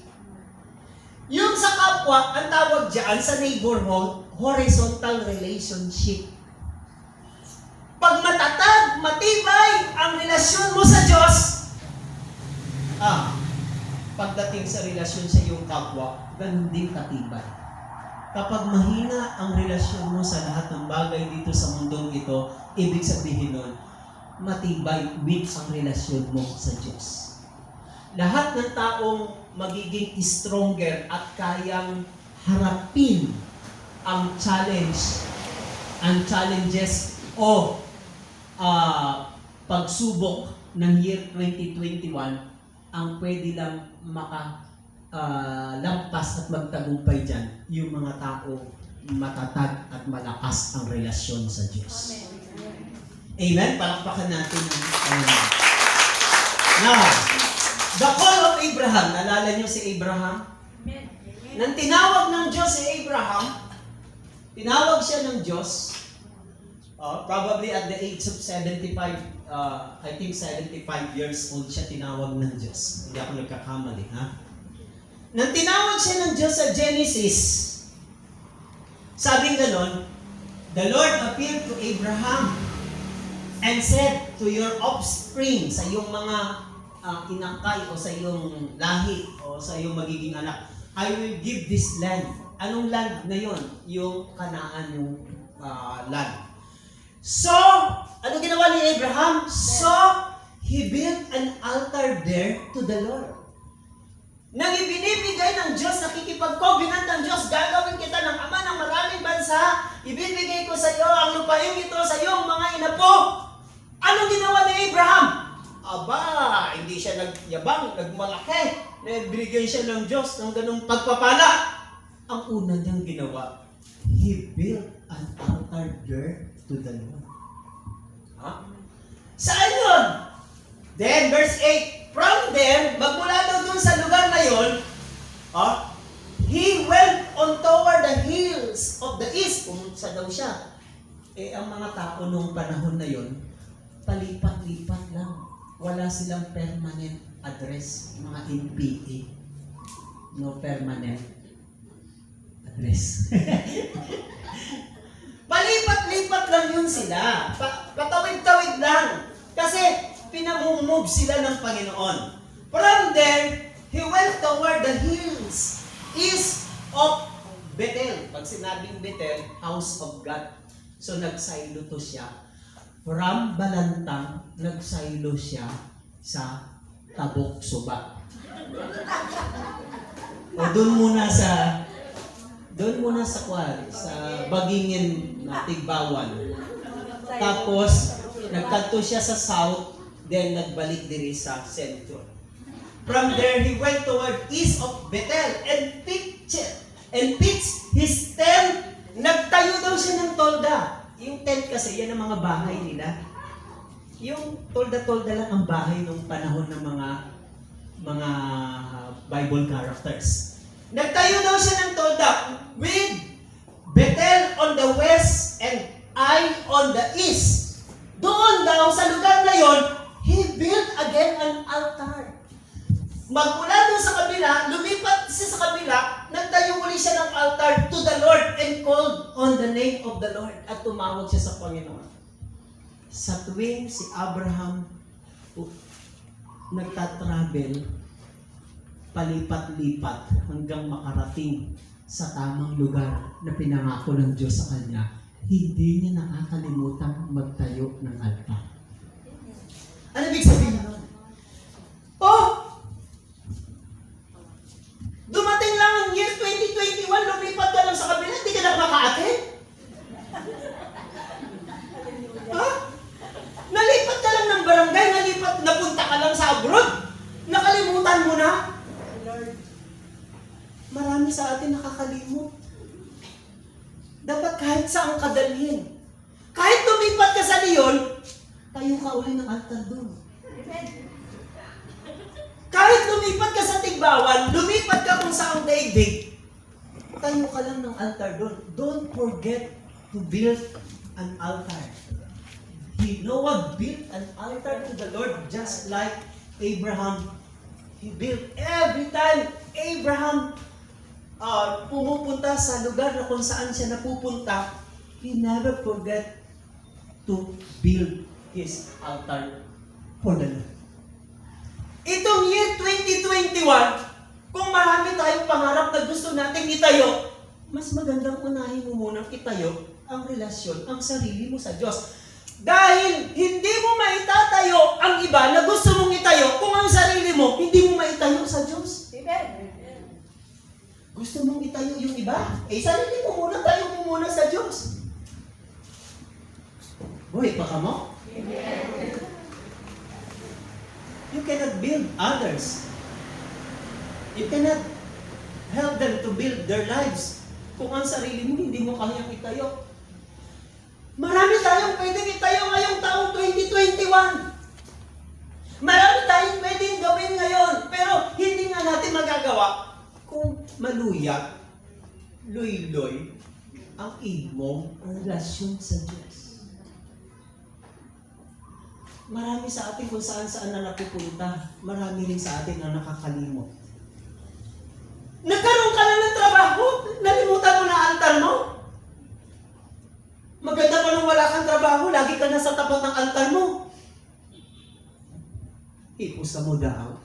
A: Yung sa kapwa, ang tawag dyan sa neighborhood, horizontal relationship. Pag matatag, matibay ang relasyon mo sa Diyos, pagdating sa relasyon sa iyong kapwa, ganun din katibay. Kapag mahina ang relasyon mo sa lahat ng bagay dito sa mundong ito, ibig sabihin nun, matibay, weak ang relasyon mo sa Diyos. Lahat ng taong magiging stronger at kayang harapin ang challenges o pagsubok ng year 2021, ang pwede lang lampas at magtagumpay dyan, yung mga tao matatag at malakas ang relasyon sa Diyos. Amen? Palakpakan natin ang Panginoon. Now, the call of Abraham, naalala niyo si Abraham? Nang tinawag ng Diyos si Abraham, tinawag siya ng Diyos, probably at the age of 75, I think 75 years old siya tinawag ng Diyos. Hindi ako nagkakamali, ha? Nang tinawag siya ng Diyos sa Genesis, sabing ganon, the Lord appeared to Abraham and said to your offspring, sa iyong mga inangkay o sa iyong lahi o sa iyong magiging anak, I will give this land. Anong land na yon? Yung Kanaan, yung land. So, ano ginawa ni Abraham? So, he built an altar there to the Lord.
C: nang ibinibigay ng Diyos, nakikipag-covenant ng Diyos, gagawin kita ng ama ng maraming bansa, ibibigay ko sa iyo ang lupain ito sa iyong mga inapo. Anong ginawa ni Abraham? Aba, hindi siya nagyabang, nagmalaki. Binigay siya ng Diyos ng ganung pagpapala. Ang una niyang ginawa, he built an altar there to the Lord. Ha? Saan yun? Then, verse 8, from there, magmula daw dun sa lugar na yun, he went on toward the hills of the east. Pumunta daw siya. Ang mga tao nung panahon na yun, palipat-lipat lang. Wala silang permanent address. Mga NPA. No permanent address. Palipat-lipat lang yun sila. Patawid-tawid lang. Kasi pinamumove sila ng Panginoon. From there, he went toward the hills east of Bethel. Pag sinabing Bethel, house of God. So nagsaylo to siya. From Balantang, nagsaylo siya sa Tabok Suba. O doon muna sa sa Bagingin na Tigbawan. Tapos nagkanto siya sa south, then nagbalik diri sa sentro. From there, he went toward east of Bethel and pitched his tent. Nagtayo daw siya ng tolda. Yung tent kasi, yan ang mga bahay nila. Yung tolda-tolda lang ang bahay nung panahon ng mga Bible characters. Nagtayo daw siya ng tolda with Bethel on the west and Ai on the east. Doon daw sa lugar na yon, he built again an altar. Magmula doon sa kabila, lumipat siya sa kabila, nagtayo uli siya ng altar to the Lord and called on the name of the Lord at tumawag siya sa Panginoon. Sa tuwing si Abraham nagtatravel, palipat-lipat hanggang makarating sa tamang lugar na pinangako ng Diyos sa kanya, hindi niya nakakalimutan magtayo ng altar. Ano ibig sabihin nun? Dumating lang ang year 2021, lumipat ka lang sa kabila, hindi ka na maka-attend? Nalipat ka lang ng barangay, napunta ka lang sa abroad. Nakalimutan mo na? Marami sa atin nakakalimot. Dapat kahit saan ka dalhin. Kahit lumipat ka sa Leon, tayo ka uli ng altar doon. Kahit lumipat ka sa Tigbawan, lumipat ka kung saang daigdig, tayo ka lang ng altar doon. Don't forget to build an altar. Noah built an altar to the Lord just like Abraham. He built every time Abraham pumupunta sa lugar na kung saan siya napupunta, he never forget to build his altar for the Lord. Itong year 2021, kung marami tayong pangarap na gusto nating itayo, mas magandang unahin mo munang itayo ang relasyon, ang sarili mo sa Diyos. Dahil hindi mo maitatayo ang iba na gusto mong itayo kung ang sarili mo hindi mo maitayo sa Diyos.
B: Amen.
C: Gusto mong itayo yung iba? Sarili mo muna, tayo mo muna sa Diyos. Buhay pa ka mo?
B: Amen.
C: You cannot build others. You cannot help them to build their lives kung ang sarili mo hindi mo kayang itayo. Marami tayong pwedeng itayo ngayong taong 2021. Marami tayong pwedeng gawin ngayon, pero hindi nga natin magagawa kung maluya, luy-luy, ang imong relasyon sa Diyos. Marami sa atin kung saan-saan na napupunta. Marami rin sa atin na nakakalimot. Nagkaroon ka lang ng trabaho, nalimutan mo na altar mo. Maganda pa nung wala kang trabaho, lagi ka na sa tapat ng altar mo. Ipusa mo daw.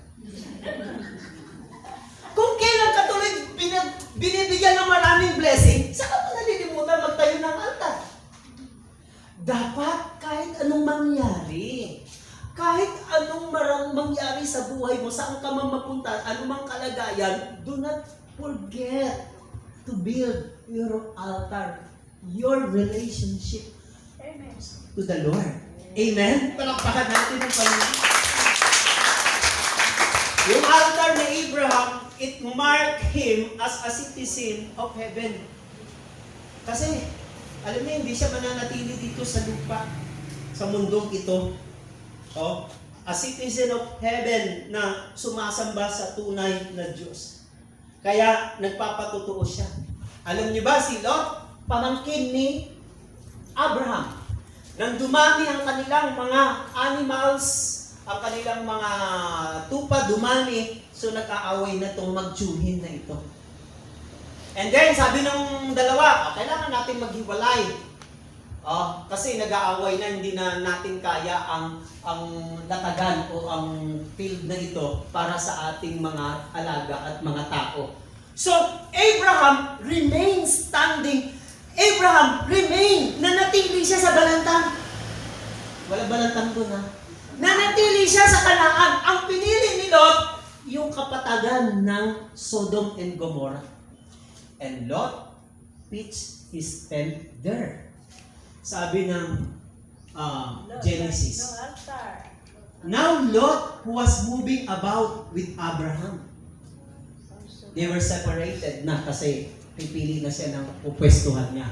C: Kung kailan ka tuloy binibigyan ng maraming blessing, saka mo nalilimutan magtayo ng altar. Dapat kahit anong mangyari sa buhay mo, sa saan ka man mapunta, anumang kalagayan, do not forget to build your altar, your relationship
B: Amen.
C: to the Lord. Amen? Palakpakan natin ang Panginoon. Yung altar ni Abraham, it marked him as a citizen of heaven. Kasi, alam niyo, hindi siya mananatili dito sa lupa, sa mundong ito. Oh, a citizen of heaven na sumasamba sa tunay na Diyos. Kaya, nagpapatotoo siya. Alam niyo ba si Lot? Pamangkin ni Abraham. Nang dumami ang kanilang mga animals, ang kanilang mga tupa dumami, so nag-aaway na itong magtsuhin na ito. And then, sabi ng dalawa, kailangan natin maghiwalay. Kasi nag-aaway na, hindi na natin kaya ang latagan o ang field na ito para sa ating mga alaga at mga tao. So, Abraham remains standing. Abraham remain, nanatili siya sa balantang. Wala balantang doon, ha? Nanatili siya sa Kanaan. Ang pinili ni Lot, yung kapatagan ng Sodom and Gomorrah. And Lot pitched his tent there. Sabi ng Genesis.
B: No altar.
C: Now Lot, who was moving about with Abraham, they were separated na kasi pipili na siya ng pupwestuhan niya.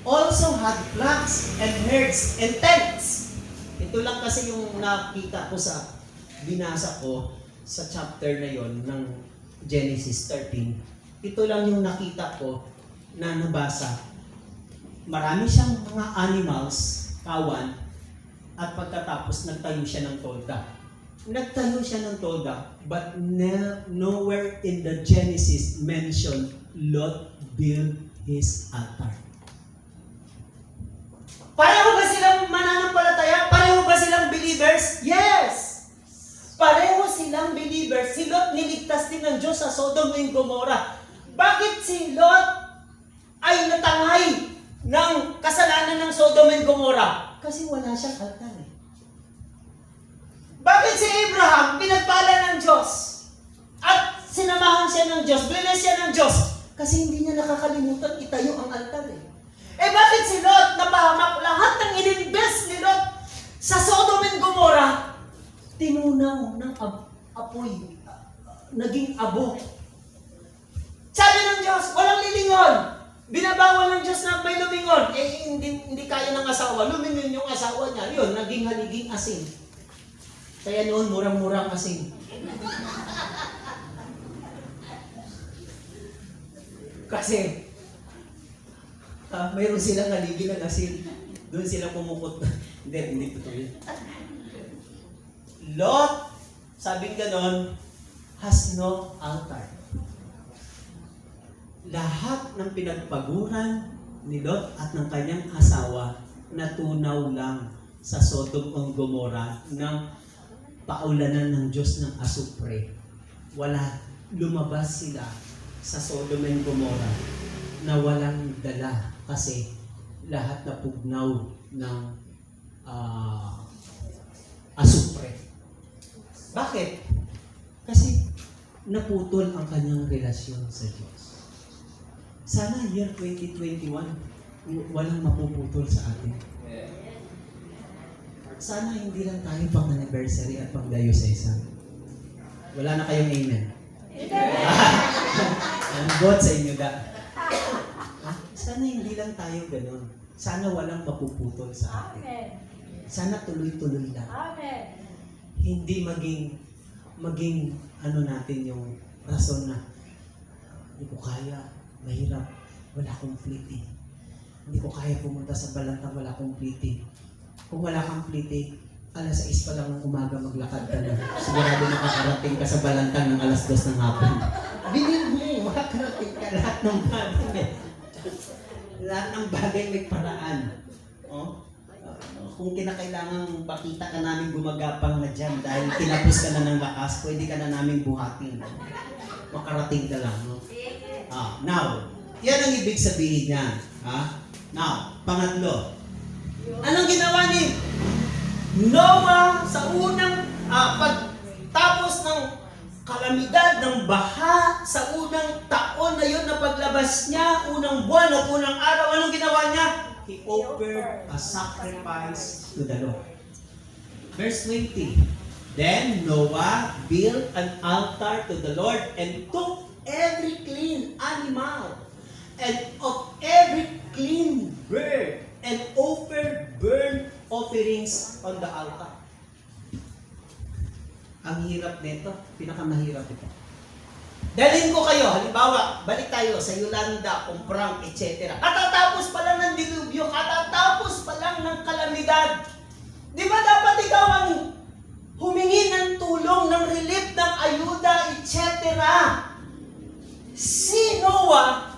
C: Also had flocks and herds and tents. Ito lang kasi yung nakita ko sa binasa ko sa chapter na yon ng Genesis 13. Ito lang yung nakita ko na nabasa. Marami siyang mga animals, kawan, at pagkatapos nagtayo siya ng tolda. Nagtayo siya ng tolda, but nowhere in the Genesis mentioned Lot built his altar. Pareho ba silang mananampalataya? Pareho ba silang believers? Yes! Pareho silang believers. Si Lot niligtas din ng Diyos sa Sodom and Gomorrah. Bakit si Lot ay natangay ng kasalanan ng Sodom and Gomorrah? Kasi wala siyang altar eh. Bakit si Abraham pinagpala ng Diyos? At sinamahan siya ng Diyos, bless siya ng Diyos? Kasi hindi niya nakakalimutan itayo ang altar eh. Eh bakit si Lot napahamak lahat ng ininvest ni Lot sa Sodom and Gomorrah? Tinunaw ng apoy, naging abo. Sabi ng Diyos, walang lilingon. Binabawal ng Diyos na may lumingon. Eh hindi kaya ng asawa, lumingon yung asawa niya. Yun, naging haliging asin. Kaya noon, murang-murang asin. Kasi, mayroon silang haligi ng asin. Doon sila pumukot. Hindi totoo yun. Lot, sabi ganon, has no altar. Lahat ng pinagpaguran ni Lot at ng kanyang asawa natunaw lang sa Sodom and Gomorrah ng paulanan ng Diyos ng asupre. Wala, lumabas sila sa Sodom and Gomorrah na walang dala kasi lahat napugnaw ng asupre. Bakit? Kasi naputol ang kanyang relasyon sa Diyos. Sana year 2021, walang mapuputol sa atin. Sana hindi lang tayo pang anniversary at pang diocesan. Wala na kayong amen. Ang God sa inyo da. Sana hindi lang tayo ganun. Sana walang mapuputol sa atin.
B: Amen.
C: Sana tuloy-tuloy lang.
B: Amen.
C: Hindi maging ano natin yung rason na hindi ko kaya, mahirap, wala akong plite. Hindi ko kaya pumunta sa balantang, wala akong plite. Kung wala kang plite, alas 6 pa lang ng umaga maglakad ka na. Sigurado nakakarating ka sa balantang ng alas 2 ng hapon. Bilin mo, makakarating ka lahat ng bagay. Lahat ng bagay may paraan. Kung kinakailangan pakita ka namin gumagapang na dyan dahil tinapos ka na ng lakas, pwede ka na namin buhatin. Makarating ka lang. No? Now, yan ang ibig sabihin niya. Now, pangatlo. Anong ginawa ni Noah sa unang Pagkatapos ng kalamidad, ng baha, sa unang taon na yun na paglabas niya, unang buwan at unang araw, anong ginawa niya? He offered a sacrifice to the Lord. Verse 20. Then Noah built an altar to the Lord and took every clean animal and of every clean bird and offered burnt offerings on the altar. Ang hirap nito, pinakamahirap ito. Dalhin ko kayo, halimbawa, balik tayo sa Yolanda, Kumprang, etc. Katatapos pa lang ng dilubyo, katatapos pa lang ng kalamidad. Di ba dapat ikaw ang humingi ng tulong, ng relief, ng ayuda, etc. Si Noah,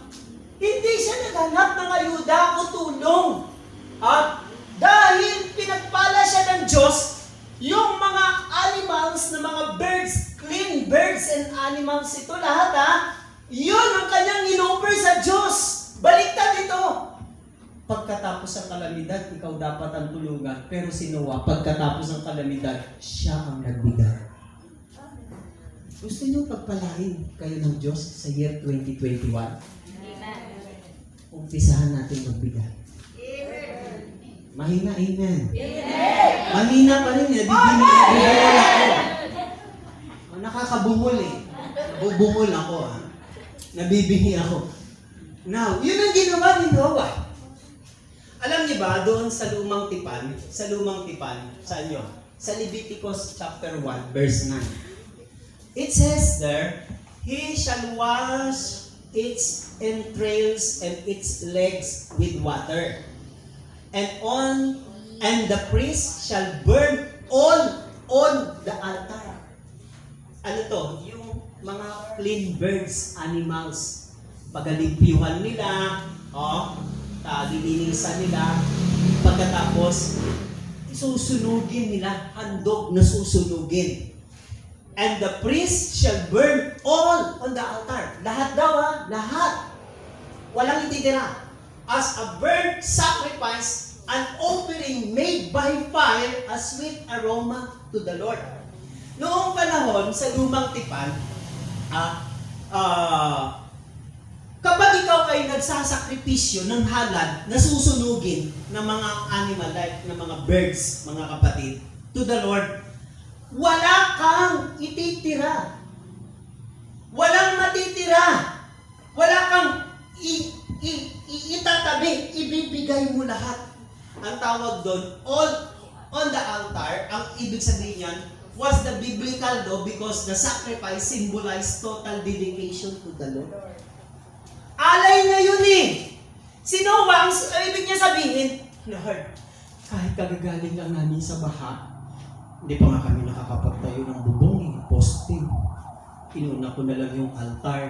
C: hindi siya naghanap ng ayuda o tulong. At dahil pinagpala siya ng Diyos, yung mga animals na mga birds, clean birds and animals, ito lahat yun ang kanyang in-offer sa Diyos. Baliktad ito. Pagkatapos ng kalamidad, ikaw dapat ang tulungan. Pero si Noah, pagkatapos ng kalamidad, siya ang nagbigay. Gusto niyo pagpalain kayo ng Diyos sa year 2021? Umpisahan natin magbigay. Mahina, amen. Mahina pa rin, nabibingol ako. Nakakabungol Bubungol ako Nabibingi ako. Now, yun ang ginawa ni Noah. Alam niyo ba, doon sa lumang tipan, saan yun? Sa Leviticus chapter 1, verse 9. It says there, He shall wash its entrails and its legs with water. And the priest shall burn all on the altar. Ano to? Yung mga clean birds, animals. Pagalimpyuhan nila, lilinisan nila. Pagkatapos, susunugin nila, handog na susunugin. And the priest shall burn all on the altar. Lahat daw lahat. Walang ititira. As a burnt sacrifice, an offering made by fire, a sweet aroma to the Lord. Noong panahon, sa lumang tipan, kapag ikaw ay nagsasakripisyo ng halad na susunugin ng mga animal, like ng mga birds, mga kapatid, to the Lord, wala kang ititira. Walang matitira. Wala kang itatabi, ibibigay mo lahat. Ang tawag doon, all on the altar, ang ibig sabihin niyan, was the biblical law because the sacrifice symbolized total dedication to the Lord. Alay na yun Si Noah, ang ibig niya sabihin, Lord, kahit kagagaling lang namin sa baha, hindi pa nga kami nakakapagtayo ng bubong, poste. Inuna ko na lang yung altar.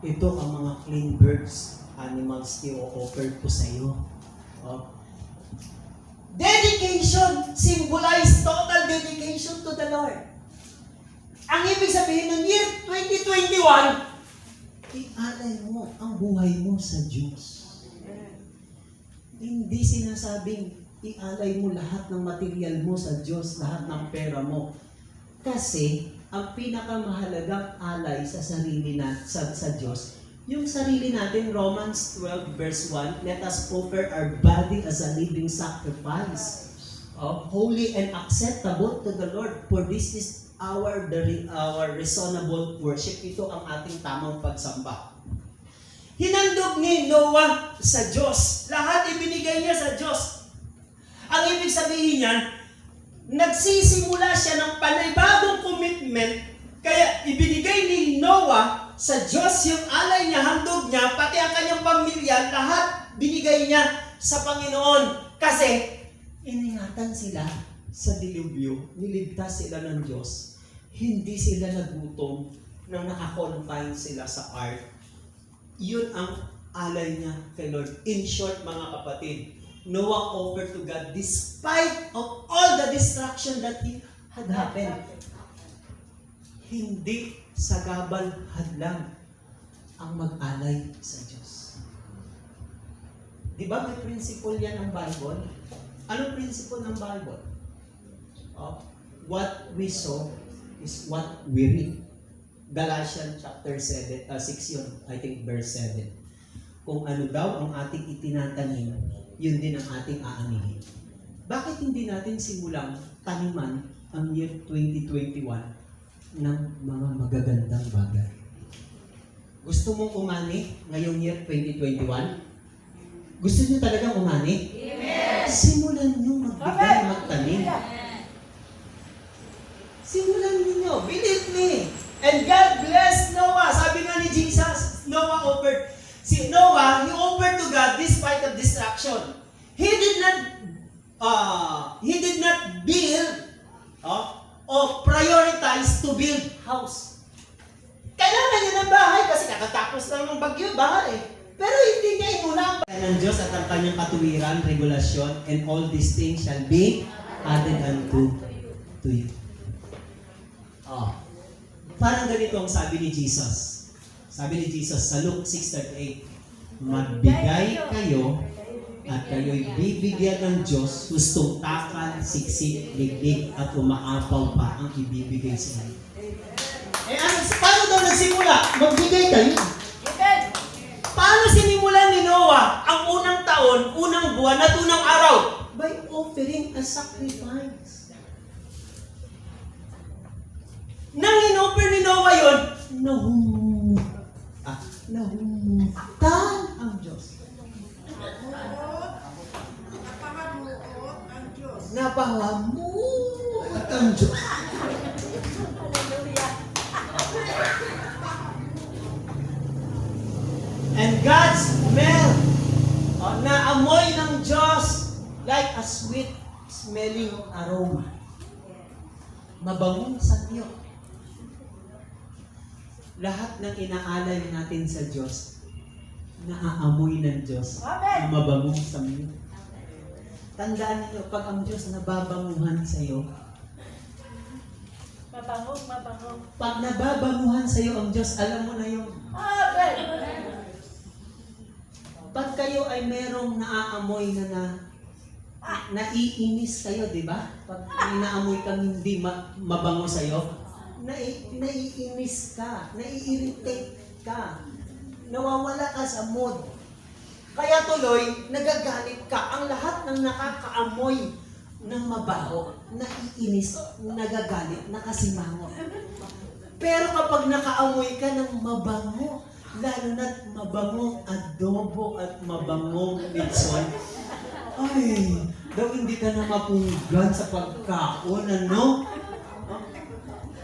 C: Ito ang mga clean birds, animals, i-offer ko sa iyo. Dedication symbolize total dedication to the Lord. Ang ibig sabihin ng year 2021, ialay mo ang buhay mo sa Diyos. Hindi sinasabing ialay mo lahat ng material mo sa Diyos, lahat ng pera mo. Kasi ang pinakamahalagang alay sa sarili sa Diyos, yung sarili natin, Romans 12 verse 1, let us offer our body as a living sacrifice, holy and acceptable to the Lord, for this is our reasonable worship. Ito ang ating tamang pagsamba. Hinandog ni Noah sa Diyos. Lahat ibinigay niya sa Diyos. Ang ibig sabihin niyan, nagsisimula siya ng panibagong commitment, kaya ibinigay ni Noah sa Diyos yung alay niya, handog niya, pati ang kanyang pamilya, lahat binigay niya sa Panginoon. Kasi iningatan sila sa dilubyo, niligtas sila ng Diyos. Hindi sila nagutom nang nakakonfine sila sa ark. Yun ang alay niya kay Lord. In short, mga kapatid, Noah offered to God despite of all the destruction that had happened. Hindi sagabal hadlang ang mag-alay sa Diyos. Di ba may principle yan ng Bible? Anong principle ng Bible? What we sow, is what we read. Galatians chapter 6 yun, I think verse 7. Kung ano daw ang ating itinatanim, yun din ang ating aanihin. Bakit hindi natin simulang taniman ang year 2021 ng mga magagandang bagay? Gusto mong umani ngayong year 2021? Gusto niyo talagang umani? Amen! Simulan niyo magbigay, magtanim. Simulan niyo, believe me. And God blessed Noah. Sabi nga ni Jesus, Noah offered. Si Noah, he offered to God despite of distraction. He did not build or prioritize to build house. Kailangan niya ng bahay kasi kakatapos lang ng bagyo, bahay. Pero hindi niya inuna ang bahay ng Diyos at ang kanyang katuwiran, regulasyon, and all these things shall be added unto you. Parang ganito ang sabi ni Jesus. Sabi ni Jesus sa Luke 6:38, magbigay kayo at kayo'y bibigyan ng Diyos, hustong takal, siksik, liglig, at umaapaw pa ang ibibigay sa inyo. Paano daw nagsimula? Magbigay kayo. Paano sinimulan ni Noah ang unang taon, unang buwan, at unang araw? By offering a sacrifice. Nang in-offer ni Noah yun, nahutan ang Diyos.
B: Napahamuot ang Diyos.
C: Napahamuot ang Diyos. And God smelled, naamoy ng Diyos like a sweet smelling aroma. Mabangong sa Diyos. Lahat ng inaalay natin sa Diyos, naaamoy ng Diyos na mabangong sa iyo. Tandaan niyo, pag ang Diyos nababanguhan sa iyo,
B: Mabangong.
C: pag nababanguhan sa iyo ang Diyos, alam mo na yun. Pag kayo ay merong naaamoy na naiinis kayo, di ba? Pag inaamoy kang hindi mabango sa iyo, naiinis ka, nai-irritate ka, nawawala ka sa mood. Kaya tuloy, nagagalit ka. Ang lahat ng nakakaamoy ng mabaho, naiinis, nagagalit, nakasimango. Pero kapag nakaamoy ka ng mabango, lalo na't mabangong adobo at mabangong litson, ay, daw hindi ka na mapunggan sa pagkaon, ano?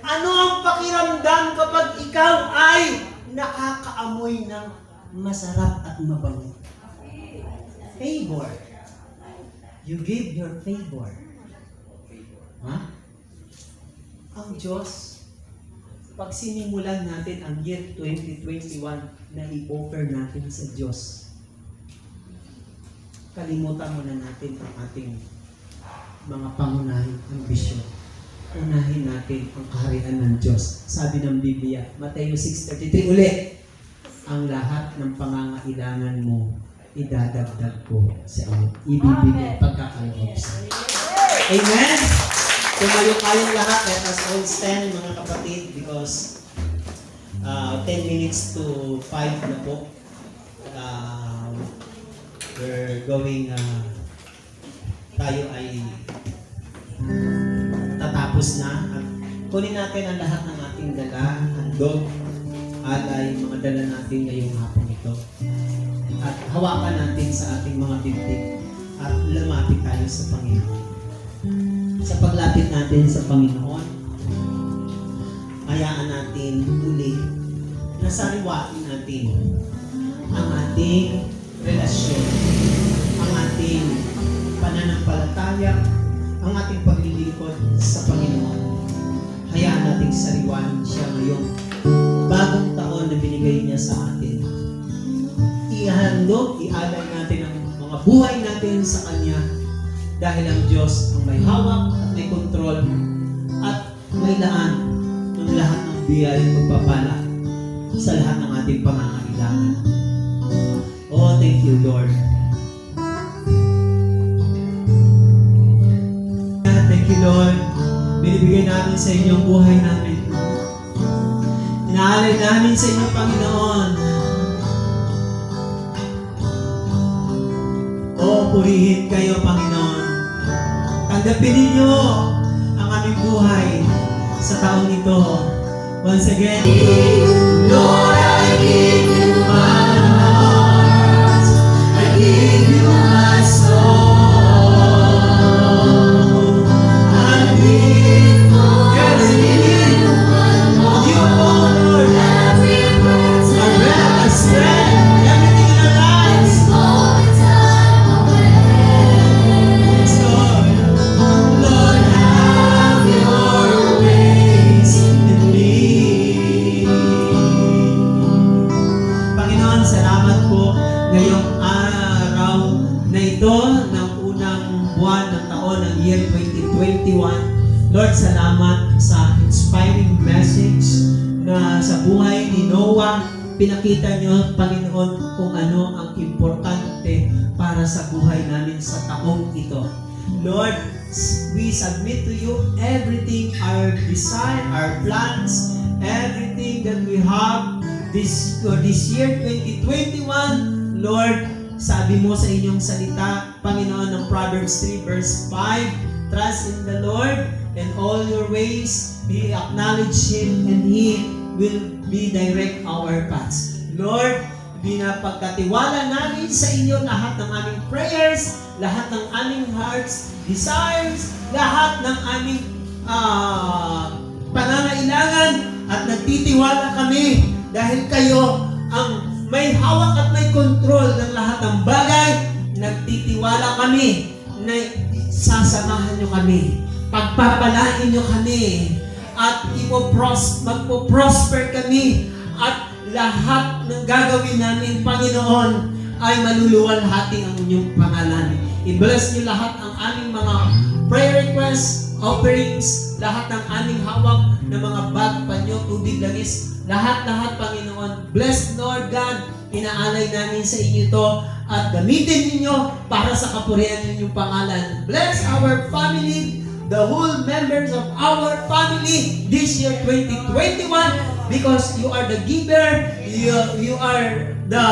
C: Ano ang pakiramdam kapag ikaw ay nakakaamoy ng masarap at mabango? Favor. You give your favor. Ang Diyos, pag sinimulan natin ang year 2021 na i-offer natin sa Diyos, kalimutan muna natin ang ating mga pangunahing ambisyon. Unahin natin ang kaharian ng Diyos. Sabi ng Biblia, Mateo 6:33 ulit, ang lahat ng pangangailangan mo, idadagdag ko sa iyo. Ibibigay pagkakaloob sa iyo. Amen? Tumayo kayong lahat. Let us all stand, mga kapatid, because 10 minutes to 5 na po. We're going, tayo ay tatapos na. At kunin natin ang lahat ng ating dala, handog, alay, mga dala natin ngayong hapon ito. At hawakan natin sa ating mga dibdib at lumapit tayo sa Panginoon. Sa paglapit natin sa Panginoon, hayaan natin muli na sariwain natin ang ating relasyon, ang ating pananampalataya, ang ating paglilingkod sa Panginoon. Hayaan nating sariwan siya ngayong bagong taon na binigay niya sa atin. Ihandog, ialay natin ang mga buhay natin sa Kanya dahil ang Diyos ang may hawak at may kontrol at may laan ng lahat ng biyayang magpapala sa lahat ng ating pangangailangan. Oh, thank you, Lord. Thank you, Lord. Binibigay namin sa inyo ang buhay namin.
A: Inaalay namin sa inyo, Panginoon. O, purihin kayo, Panginoon. Tanggapin ninyo ang aming buhay sa taong ito. Once again, Lord, I give you my heart. I give you my soul. I live for you. You, oh Lord, my breath, my strength, everything in our lives. Yes, Lord. Lord, have your ways in me. Panginoon, salamat po ngayong araw na ito ng unang buwan ng taon ng year 2021. Lord, salamat sa inspiring message na sa buhay ni Noah. Pinakita niyo, Panginoon, kung ano ang importante para sa buhay namin sa taong ito. Lord, we submit to you everything, our desire, our plans, everything that we have for this year 2021. Lord, sabi mo sa inyong salita, Panginoon, ng Proverbs 3 verse 5, trust in the Lord and all your ways, we acknowledge Him and He will be direct our paths. Lord, binapagkatiwala namin sa inyo lahat ng aming prayers, lahat ng aming hearts, desires, lahat ng aming pangangailangan, at nagtitiwala kami dahil kayo ang may hawak at may kontrol ng lahat ng bagay. Nagtitiwala kami na sasamahan nyo kami, pagpapalain nyo kami, at magpo-prosper kami, at lahat ng gagawin namin, Panginoon, ay maluluwalhati ang inyong pangalan. I-bless niyo lahat ang aming mga prayer requests, offerings, lahat ng aming hawak na mga bag, panyo, tubig, langis, lahat-lahat, Panginoon. Bless, Lord God, inaalay namin sa inyo ito, at gamitin ninyo para sa kapurihan ng inyong pangalan. Bless our family, the whole members of our family this year 2021, because you are the giver, you are the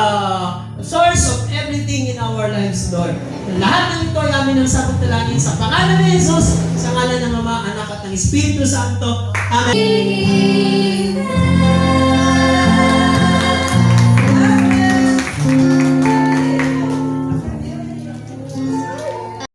A: source of everything in our lives, Lord. Lahat ng ito ay amin ang sabot na langin sa pangalan ni Jesus, sa ngalan ng Ama, Anak at ng Espiritu Santo. Amen.